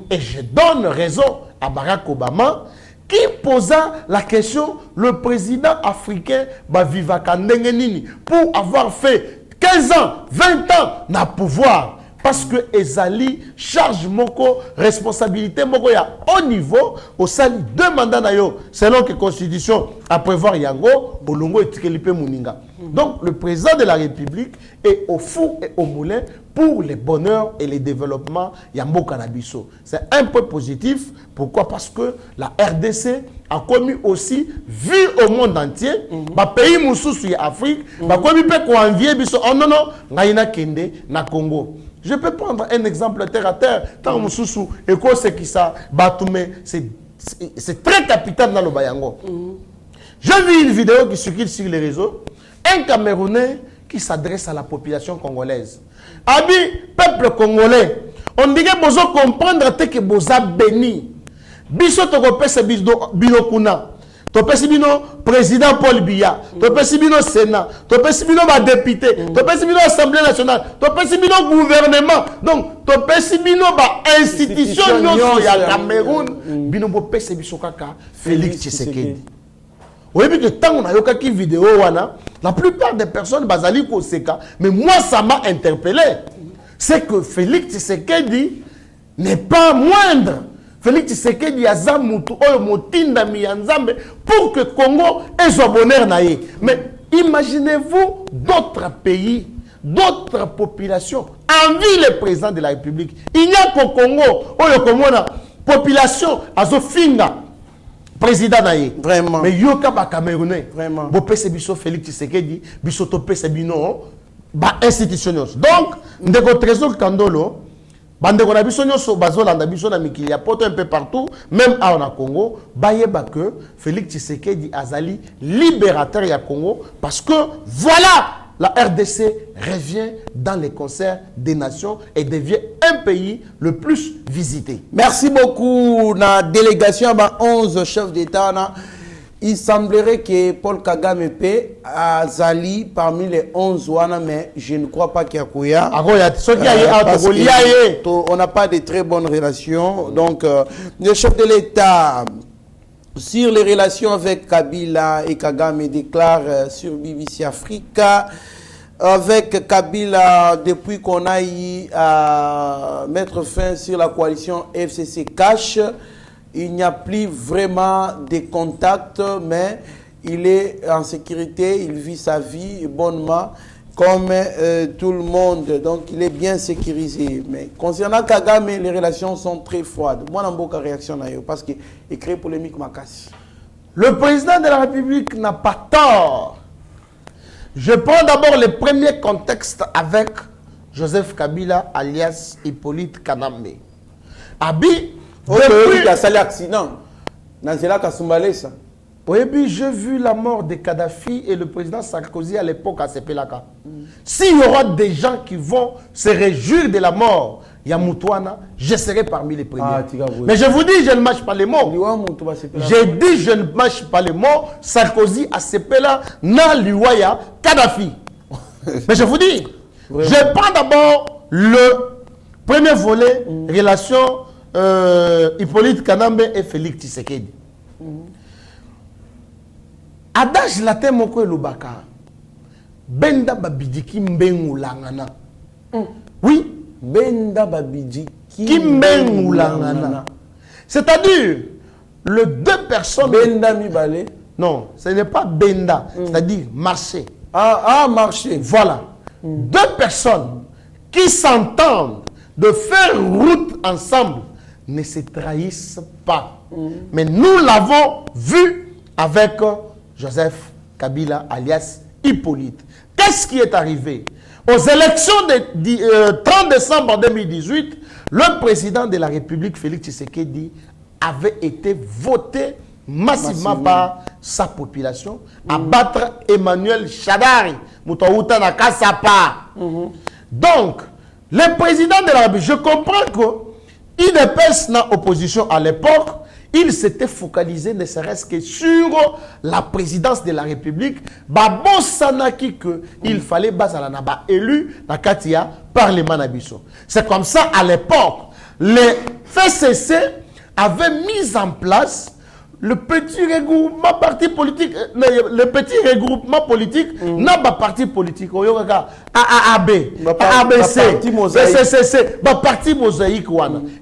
Et je donne raison à Barack Obama, qui posa la question, le président africain Vivakandengenini, pour avoir fait 15 ans, 20 ans, n'a pouvoir. Parce que Ezali charge moko, responsabilité moko ya au niveau, au sali deux mandats d'ailleurs, selon que la Constitution a prévoir Yango, Bolongo et Tikelipe Mouninga. Donc le président de la République est au four et au moulin pour le bonheur et le développement Yambo Canabiso. C'est un peu positif. Pourquoi? Parce que la RDC a commis aussi, vu au monde entier, pays moussous Afrique, commis peut qu'on envie biso. Oh non, non, Ngaïna Kende, na Congo. Je peux prendre un exemple terre à terre. Tant moussous, et quoi c'est qui ça, Batoumé, c'est très capital dans le Bayango. J'ai vu une vidéo qui circule sur les réseaux. Un Camerounais qui s'adresse à la population congolaise. Abi, peuple congolais, on dirait que vous comprendre que vous avez béni. Biso toko pese bino kuna. To pese bino président Paul Biya. To pese bino Sénat. To pese bino ba député. To pese bino Assemblée nationale. To pese bino gouvernement. Donc, to pese bino ba institution ya Cameroun. Bino bo pese biso kaka Félix Tshisekedi. Oui, mais que tant on a eu quelques vidéos, la plupart des personnes basali koseka, mais moi ça m'a interpellé. C'est que Félix Tshisekedi n'est pas moindre. Félix Tshisekedi a zamutu oyo motinda miyanzambe pour que Congo ait son bonheur naïe. Mais imaginez-vous d'autres pays, d'autres populations envient le président de la République. Il n'y a qu'au Congo oyo komona population azofinga président naïe. Vraiment. Mais yoka ba Camerounais. Vraiment. Bo pese biso Félix Tshisekedi, biso to pese bino ba institutionnels. Donc ndeko Trésor Kandolo bandeko na biso nyonso bazolanda biso na mikili ya poto un peu partout, même à na Congo, bayeba que Félix Tshisekedi azali libérateur ya Congo parce que voilà, la RDC revient dans les concerts des nations et devient un pays le plus visité. Merci beaucoup. La délégation à 11 chefs d'État. Il semblerait que Paul Kagame P. a Zali parmi les 11 wana, mais je ne crois pas qu'il y a Kouya. On n'a pas de très bonnes relations. Donc, le chef de l'État, sur les relations avec Kabila et Kagame, déclare sur BBC Africa, avec Kabila, depuis qu'on a eu à mettre fin sur la coalition FCC Cash, il n'y a plus vraiment de contacts, mais il est en sécurité, il vit sa vie bonnement comme tout le monde. Donc il est bien sécurisé. Mais concernant Kagame, les relations sont très froides. Moi, je n'ai pas de réaction parce qu'il crée polémique Makassi. Le président de la République n'a pas tort. Je prends d'abord le premier contexte avec Joseph Kabila alias Hippolyte Kanambe. Abi, depuis a sali accident, oui, puis j'ai vu la mort de Kadhafi et le président Sarkozy à l'époque à Sepelaka. S'il y aura des gens qui vont se réjouir de la mort, Yamoutouana, je serai parmi les premiers. Mais je vous dis, je ne mâche pas les mots. J'ai dit, je ne mâche pas les mots. Sarkozy à Sepela, na Liwaya, Kadhafi. Mais je vous dis, je prends d'abord le premier volet, relation Hippolyte Kanambe et Félix Tshisekedi. Adage latin moko elobaka. Benda babidiki mbengulangana. Oui. Benda babidiki mbengulangana. C'est-à-dire, les deux personnes. Benda mibale. Non, ce n'est pas benda. C'est-à-dire marcher. Marcher. Voilà. Deux personnes qui s'entendent de faire route ensemble ne se trahissent pas. Mais nous l'avons vu avec Joseph Kabila alias Hippolyte. Qu'est-ce qui est arrivé? Aux élections du 30 décembre 2018, le président de la République, Félix Tshisekedi, avait été voté massivement par sa population à battre Emmanuel Shadari. Donc, le président de la République, je comprends que IDPS n'a opposition à l'époque, il s'était focalisé ne serait-ce que sur la présidence de la République. Babo Sanaki que il fallait Bazalanaba élu la Katia Parlement Nabiso. C'est comme ça à l'époque, les FCC avaient mis en place le petit regroupement parti politique, le petit regroupement politique n'a pas parti politique. AAB, ABC, CCC, parti mosaïque.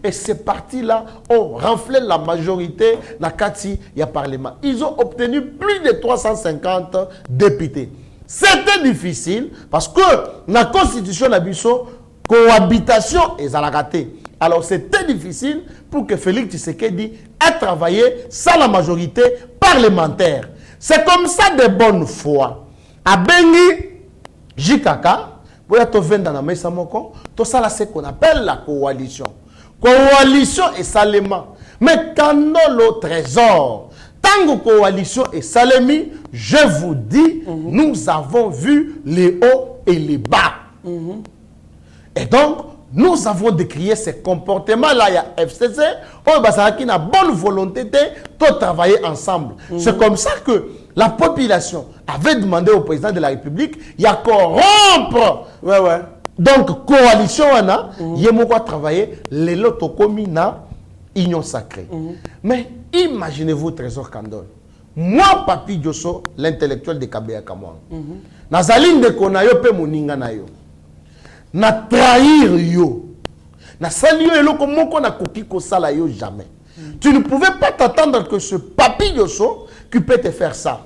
Et ces partis-là ont renflé la majorité dans le Parlement. Ils ont obtenu plus de 350 députés. C'était difficile parce que la Constitution d'Abisso, cohabitation est à la raté. Alors c'était difficile pour que Félix Tshisekedi ait travaillé sans la majorité parlementaire. C'est comme ça de bonne foi. À Bengi, Jikaka, pour être dans la mesa moko, tout ça là c'est qu'on appelle la coalition. Coalition et salement. Mais quand le trésor, tant que coalition et salemi, je vous dis, nous avons vu les hauts et les bas. Et donc, nous avons décrié ces comportements-là. Il y a FCC, qui n'a bonne volonté de travailler ensemble. C'est comme ça que la population avait demandé au président de la République, il y a corrompre. Donc, coalition, il y a travailler, les lots na union sacrée. Mais imaginez-vous, Trésor Kandol. Moi, Papi Diosso, l'intellectuel de Kabea Kamwang, nazaline de Konayo pe moninga na yo. Na trahir yo. Na sali yo eloko moko na koki ko sala yo jamais. Tu ne pouvais pas t'attendre que ce Papi Diosso qui peut te faire ça.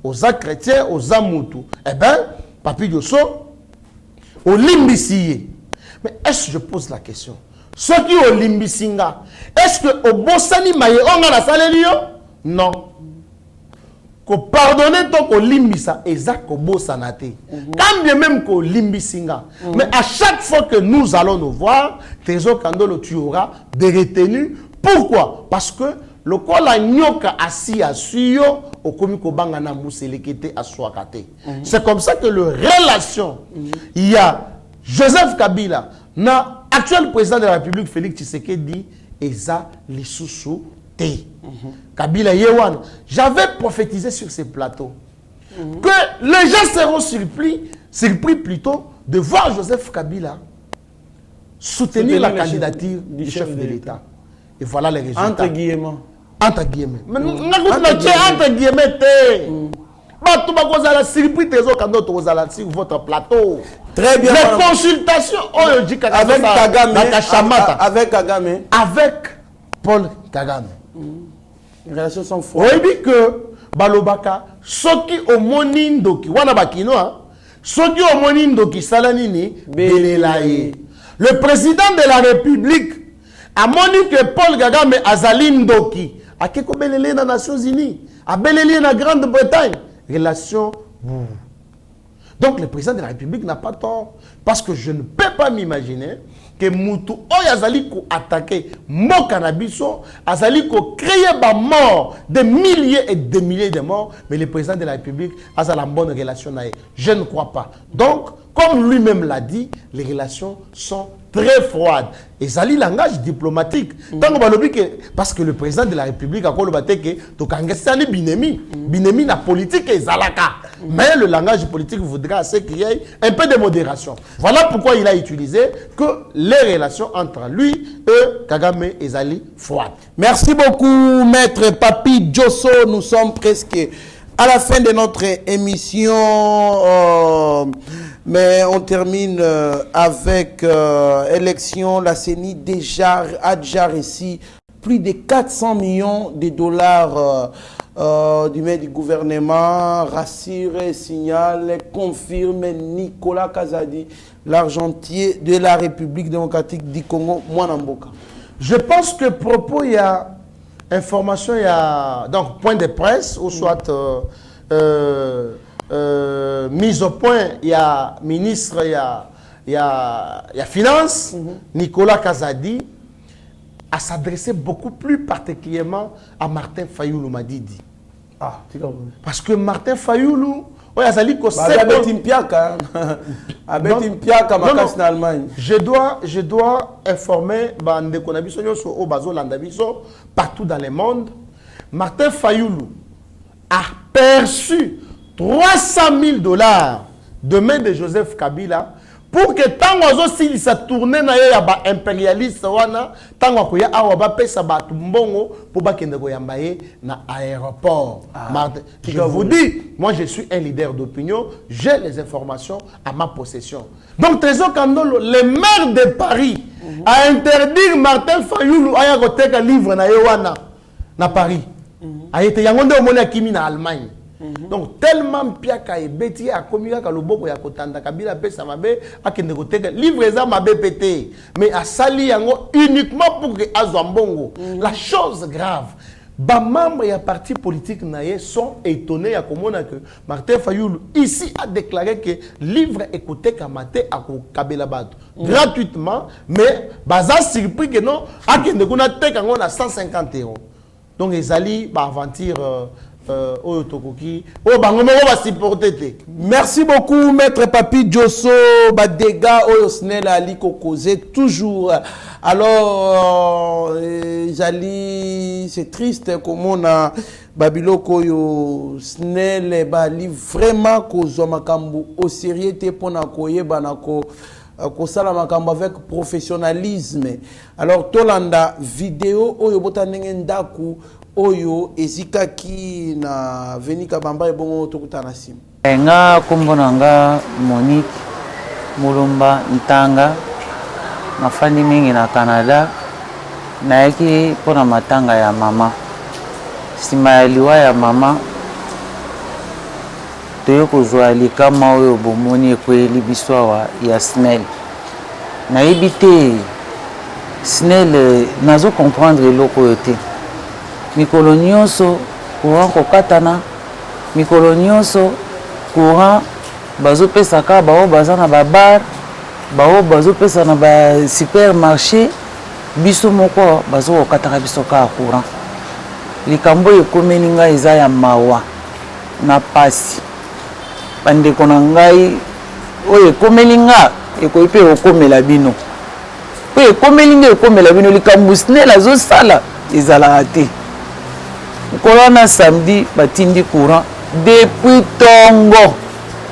Aux chrétiens, aux amoutou. Eh bien, Papi Diosso, au limbisiye. Mais est-ce que je pose la question? Ceux qui au limbisinga, est-ce que au bossani maye onga na saleli yo? Non. Ko pardonner donc au limbisa exact au bossanate. Quand bien même qu'au limbisinga. Mais à chaque fois que nous allons nous voir, Trésor Kandolo, tu auras des retenues. Pourquoi? Parce que le quoi la nyoka assis à suyo au komiko bangana muselekete à swakate. C'est comme ça que le relation, il y a Joseph Kabila, na actuel président de la République Félix Tshisekedi, Eza Lisusu T. Kabila Yewan, j'avais prophétisé sur ces plateaux que les gens seront surpris plutôt de voir Joseph Kabila soutenir la candidature du chef de l'État. Et voilà les résultats. Entre guillemets. Entre guillemets. Mais entre guillemets. Tout le monde a surpris sur votre plateau. Très bien. Les consultations avec Kagame. Avec Kagame. Avec Paul Kagame. Les relations sont fortes. Oui, que Balobaka, Soki au Monindoki, Wanabakino, Soki au Monindoki, Salanini, Belelaye. Le président de la République a moni que Paul Kagame Azalindoki, a Keko Belele dans les Nations Unies, a Belele dans la Grande-Bretagne. Relation. Donc le président de la République n'a pas tort. Parce que je ne peux pas m'imaginer que Moutou Oyazali ko attaqué mon cannabiso, Azali ko créé ba mort des milliers et des milliers de morts, mais le président de la République a la bonne relation avec. Je ne crois pas. Donc, comme lui-même l'a dit, les relations sont très froides. Et ça lit langage diplomatique. Parce que le président de la République a dit Binemi. Binemi na politique et Zalaka. Mais le langage politique voudra qu'il y ait un peu de modération. Voilà pourquoi il a utilisé que les relations entre lui et Kagame et Zali froides. Merci beaucoup, maître Papi Diosso. Nous sommes presque à la fin de notre émission. Mais on termine avec élection. La CENI a déjà reçu plus de 400 millions de dollars du gouvernement. Rassure, signale, confirme Nicolas Kazadi, l'argentier de la République démocratique du Congo, Mwanamboka. Je pense que propos, il y a information, il y a donc point de presse, ou soit mise au point, il y a ministre, il y a Finance, Nicolas Kazadi, à s'adresser beaucoup plus particulièrement à Martin Fayoulou Madidi. Ah, parce que Martin Fayoulou, je dois informer partout dans le monde. Martin Fayoulou a perçu 300 000 $ de main de Joseph Kabila pour que tant que ça tourne na ya ba impérialiste wana tant que ya awa pesa ba tumbongo pour ba kende ko yambaye na aéroport. Je vous dis, moi je suis un leader d'opinion, j'ai les informations à ma possession. Donc Trésor Kandolo, le maire de Paris a interdit Martin Fayoulou aya ko teka livre na wana na Paris. A été yangonde au mona kimi na Allemagne. Donc tellement piaka et beti a komika ka loboko ya kotanda Kabila pesa mabe akende koteka livre za mabe pété mais a sali yango uniquement pour que azwambongo. La chose grave, ba membres et partis politiques naye sont étonnés à komona que Martin Fayoulou ici a déclaré que livre écouté kamate à Kabila Bato gratuitement, mais baza surpris que non akende kuna teka ngo na 150 €. Donc ils allaient aventure oyo tokoki oyo bango moko basupporte te. Merci beaucoup maître Papi Djosso. Badega oyo snel ali kokoze toujours. Alors Jali, c'est triste comme on a babiloko yo snel bali vraiment kozwa makambo au sérieux te pona koyeba nako kosala makambo avec professionnalisme. Alors tolanda vidéo oyo botanenge ndaku oyo ezikaki na Venika Bamba ebongo tokutana simu. Nga kumbona nga Monique Mulumba Ntanga nafandi mingi na Canada naeki pona matanga ya mama. Sima ya liwa ya mama toyo kozwa likama oyo bomoni ekweli biswa ya Snell. Nayebi te Snell nazo comprendre eloko oyo te. Mikolo nyonso courant kokatana, mikolo nyonso courant bazopesaka bao baza na babar, bao bazopesa na ba supermarché, biso moko bazo kokataka biso ka courant. Likambo ekomeli ngai eza ya mawa na pasi. Bandeko na ngai oyo ekomeli nga ekoyi mpe okomela bino. Oyo ekomeli nga ekomela bino likambo Snell azosala ezalaka te. Corona samedi batindi courant depuis tongo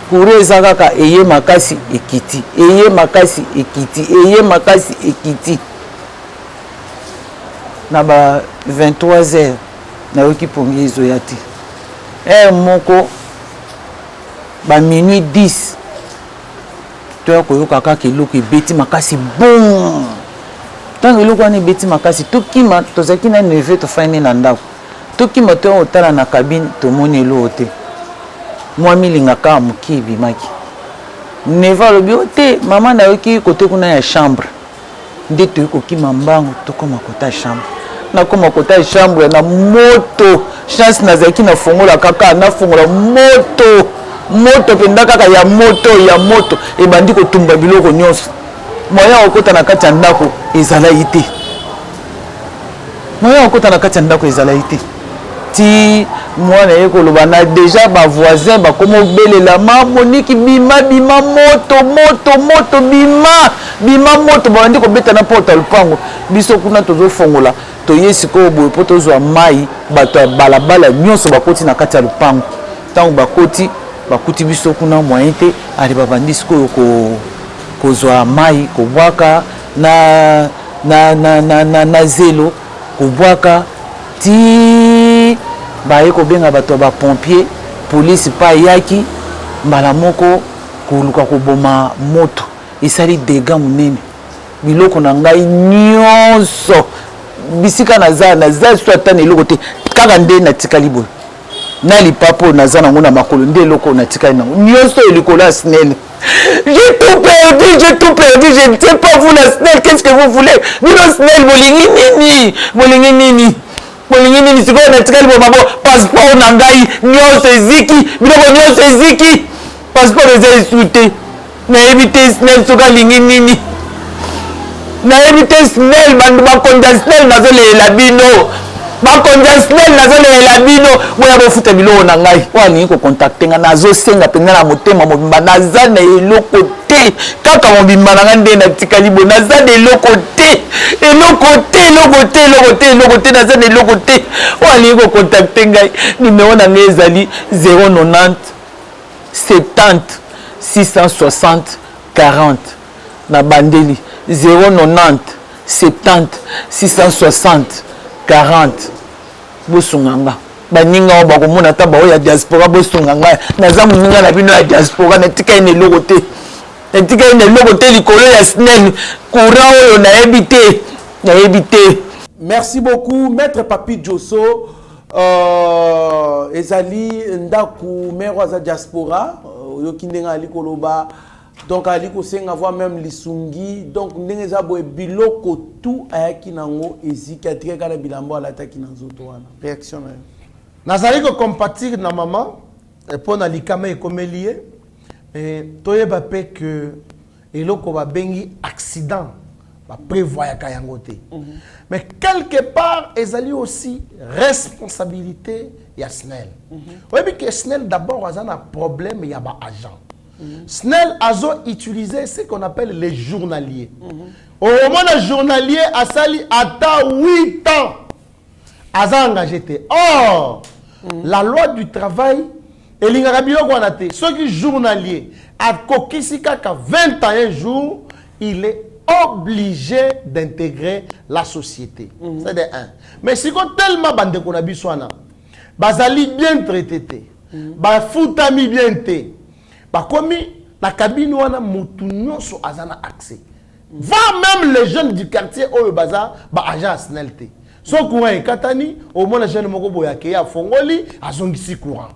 courant ezakaka eye makasi ekiti eye makasi ekiti eye makasi ekiti na ba 23h na yoki pongi ezoya te moko ba minuit 10 toya koyoka kaka eloko ebeti makasi bon tango eloko wana ebeti makasi tokima tozaki na neve tofani na ndako toki moto otala na cabine tomoni elo te moi milingaka moki ebimaki neva lobi te mama na yoki kote kuna ya chambre nde toyokokima mbango tokoma kota chambre nakoma kota chambre na moto chance nazalaki na fongola kaka na fongola moto penda kaka ya moto ebandi kotumba biloko nyonso moya okota na kati ya ndako ezala ite moya okota na kati ya ndako ezala ite ti mwana yekoloba na déjà ba voisin ba komo belela ma Monique bima moto bima moto bandi ko beta na porta lupango biso kuna tozo fongola to yesi ko boye poto zo mai bato ya balabala nyonso bakoti na kati ya lupango tango bakuti biso kuna moyen te ali babandi siko ko zo mai ko bwaka na zelo ko bwaka ti baye ko benga bato ba pompier police pa yaki mbala moko koluka ko boma moto isali dégâts munene biloko na ngai nyonso bisika na za soit na eloko te kaka nde na tikali boy na lipapo na za nango na makolo nde eloko na tikali nango nyonso elikola Snell. J'ai tout perdu, je ne sais pas vous la Snell, qu'est-ce que vous voulez? Bino Snell bolingi nini sikoyo na tikali bo mabo passeport na ngai nyonso eziki biloko nyonso eziki passeport eza esute nayebi te Snell soka lingi nini nayebi te Snell bandu bakonza Snell nazolela bino boya bofuta biloko na ngai walingi kokontakte nga nazosenga mpenza na motema mobimba naza na eloko te kaka mobimba na ngai nde natikali bo naza na eloko te naza na eloko te walingi kokontakte ngai nimero na ngai ezali 090 70 660 40 na bandeli 090 70 660 40 bosunganga baninga o bakomona ta ba ya diaspora bosunganga naza muninga na bino ya diaspora na tika ine logo te likolo ya Snell courant oyo nayebi te. Merci beaucoup maître Papi Djosso. Ezali ndaku mero za diaspora yoki ndenga ali koloba donc ali ko senga voir même lisungi donc ndenge za boye biloko tout ayaki nango eziki atika kala bilambo ala taki na nzoto wana réaction na nazali ko compatir na maman pour na likama ekomelie toyeba pe que eloko ba bengi accident prévoit Kayangote. Mais quelque part, ils ont aussi responsabilité ya SNEL. Oui, que SNEL d'abord a un problème, il y a un agent. SNEL a utilisé ce qu'on appelle les journaliers. Au moment le journalier a sali à 8 ans. A engagé. Or, la loi du travail, et ceux qui journalier à Kokisika 21 jours, il est obligé d'intégrer la société. C'est de un. Mais si on tellement bande qu'on a besoin, bazali bien traité, foutami bien té, comme la cabine wana mutunyo so azana accès. Va même les jeunes du quartier au bazar, agent SNELT. Son courant est katani, au moins les jeunes moko boyake ya fongoli, azongisi courant.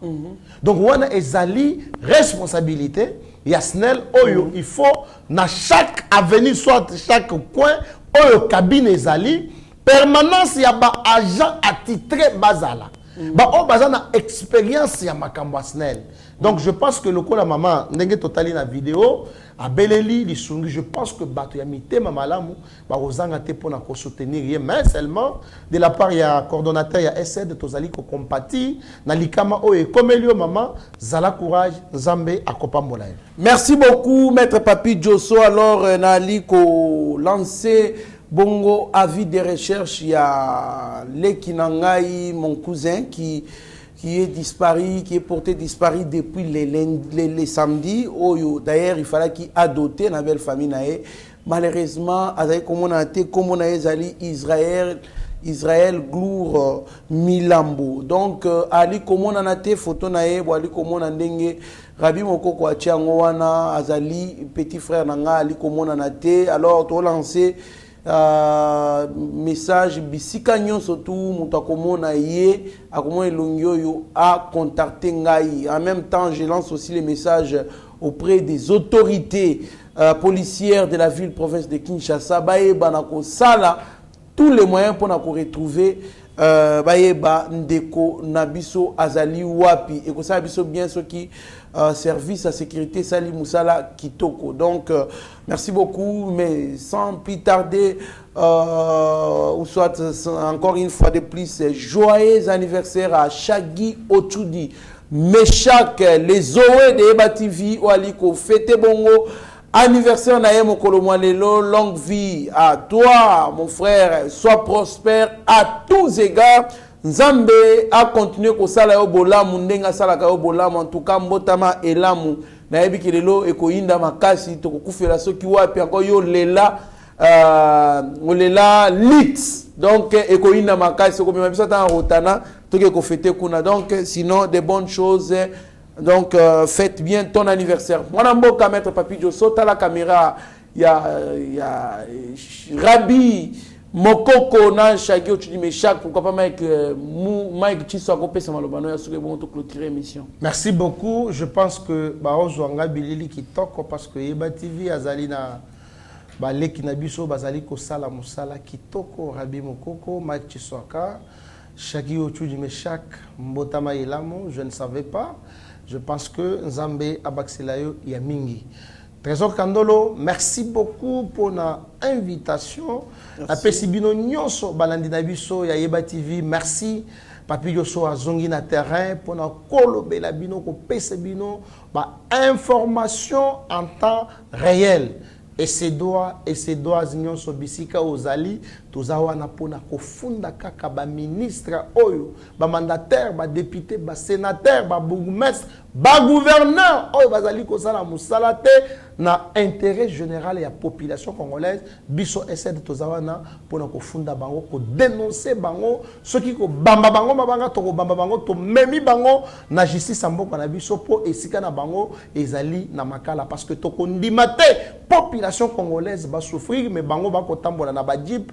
Donc on a ezali responsabilité. Yasnel oyo il faut na chaque avenue soit chaque coin oyo cabine ezali permanence ya ba agent attitré bazala ba o bazana expérience ya makambo Yasnel. Donc je pense que le ko la maman ndenge totali na vidéo a beleli lisungi, je pense que bato ya mitema malamu ba ozanga te pona ko soutenir mais seulement de la part ya coordonnateur ya SED tozali ko compati na likama oyo komelio maman zala courage Nzambe akopambola. Merci beaucoup Maître Papi Djosso. Alors nali ko lancer bongo avis de recherche ya Lekinangai, mon cousin qui est disparu, qui est porté disparu depuis les samedis. D'ailleurs, il fallait qu'il adopte une belle famille. Malheureusement, comme on a été, comme on a été Israël Glour Milambo. Donc, Ali, comme on a été, photo nae, Ali, comme on a été, Rabbi Moko Kwachiangoana, Azali, petit frère Nanga, Ali, comme on a été. Alors, tu as lancé message bisika nyonso tu mutu akomona ye akomona elongi oyo a contacter ngai. En même temps, je lance aussi les messages auprès des autorités policières de la ville province de Kinshasa bayeba na kosala tous les moyens pour na ko retrouver bayeba ndeko nabiso azali wapi et ko sa biso bien ce qui service à sécurité Sali Moussala Kitoko. Donc merci beaucoup, mais sans plus tarder, ou soit encore une fois de plus, joyeux anniversaire à Shaggy Ochoudi, Meshak, les Owe de Eba TV, Oaliko, fête bongo, anniversaire Naïm Okolomwalelo, longue vie à toi, mon frère, sois prospère à tous égards. Nzambe a continué ko sala yo bolamu ndenga sala ka yo bolamu en tout cas mbotama elamu na yebi kilelo ekoinda makasi to kokufela soki wapi encore yo lela olela lit donc ekoinda makasi ko mema bisata rotana to ke ko fêter kuna donc sinon des bonnes choses donc faites bien ton anniversaire. Mwana mboka Maître Papi Djosso ta la caméra ya Rabbi Mokoko na Shaggy Ochoudi Meshak, pourquoi pas Mike Chiso akopesa malobano ya suke bon to clôturer émission. Merci beaucoup. Je pense que ozwanga bilili kitoko parce que Eba TV azali na leki na biso bazali ko sala musala kitoko. Rabbi Mokoko, Mike Chiso Shaggy Ochoudi Meshak, mbotama elamu, je ne savais pas. Je pense que Nzambe abakselayo ya mingi. Trésor Kandolo, merci beaucoup pour notre invitation. La Pesibino Nyonso, Balandina Biso, Yayeba TV, merci. Papi Djosso a zongi na terrain pour na kolobe la bino ko Pesibino, information en temps réel. Et ces doigts Nyonso Bisika Ozali, tozawa na pona ko funda kaka ba ministre oyo, ba mandataire, ba député, ba sénateur, ba bourgmestre, ba gouverneur oyo bazali ko sala musala te na intérêt général et la population congolaise. Biso essaie de tozawana pona ko funda bango ko dénoncer bango ceux qui ko bamba bango mabanga to ko bamba bango to memi bango na justice amboko na biso po esika na bango ezali na makala parce que to ko ndimate population congolaise ba souffrir mais bango ba ko tambola na ba jeep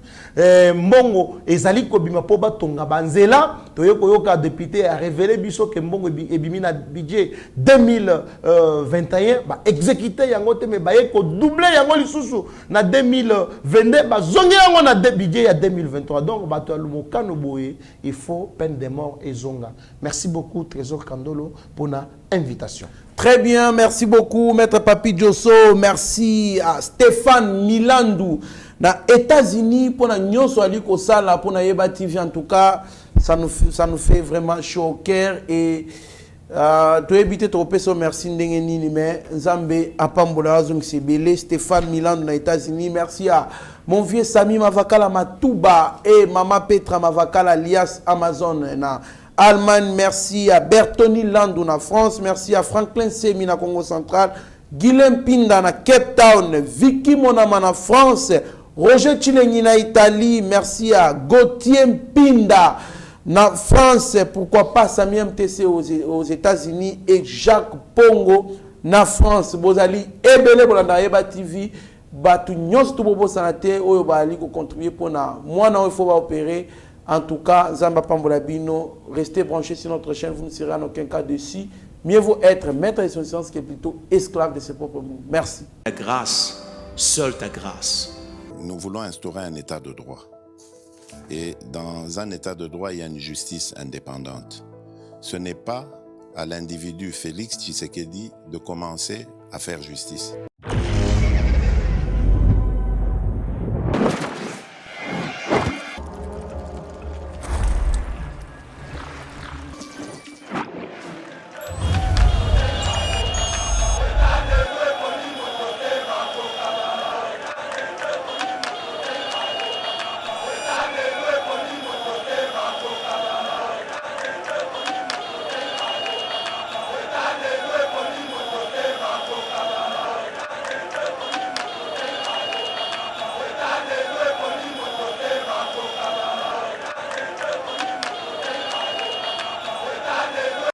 mbongo ezali ko bima po ba tonga banzela to yoko yoka député a révélé biso que mbongo ebimi na budget 2021 ba exécuter yango te mais ba yeko doubler yango lisusu na 2022 ba zongi yango na budget ya 2023 donc ba to lumokano boye il faut peine de mort et zonga. Merci beaucoup Trésor Kandolo pour na invitation. Très bien, merci beaucoup Maître Papi Djosso, merci à Stéphane Milandou Na États-Unis, pour na nyonso ali ko sala pour na Yeba TV, en tout cas, ça nous fait vraiment chaud au cœur et tu éviter trop peso merci ndenge nini mais Nzambe apambola zong sebele Stéphane Milan na États-Unis. Merci à mon vieux Sami Mavakala Matouba et Mama Petra Mavakala alias Amazon na Allemagne. Merci à Bertoni Landou na France. Merci à Franklin Semi na Congo Central, Guilhem Pinda na Cape Town, Vicky Monama na France, Roger Chilengi na Italie. Merci à Gauthier Pinda na France, pourquoi pas Sami MTC aux États-Unis et Jacques Pongo na France. Bozali ebele bolanda Yeba TV batu nyos to bobo sanate oyo bali ko contribuer pour na moi na il faut opérer. En tout cas, Zamba Pambola Bino, restez branchés sur notre chaîne, vous ne serez en aucun cas dessus. Mieux vaut être maître de son science que plutôt esclave de ses propres mots. Merci. Ta grâce, seule ta grâce. Nous voulons instaurer un état de droit. Et dans un état de droit, il y a une justice indépendante. Ce n'est pas à l'individu Félix Tshisekedi de commencer à faire justice.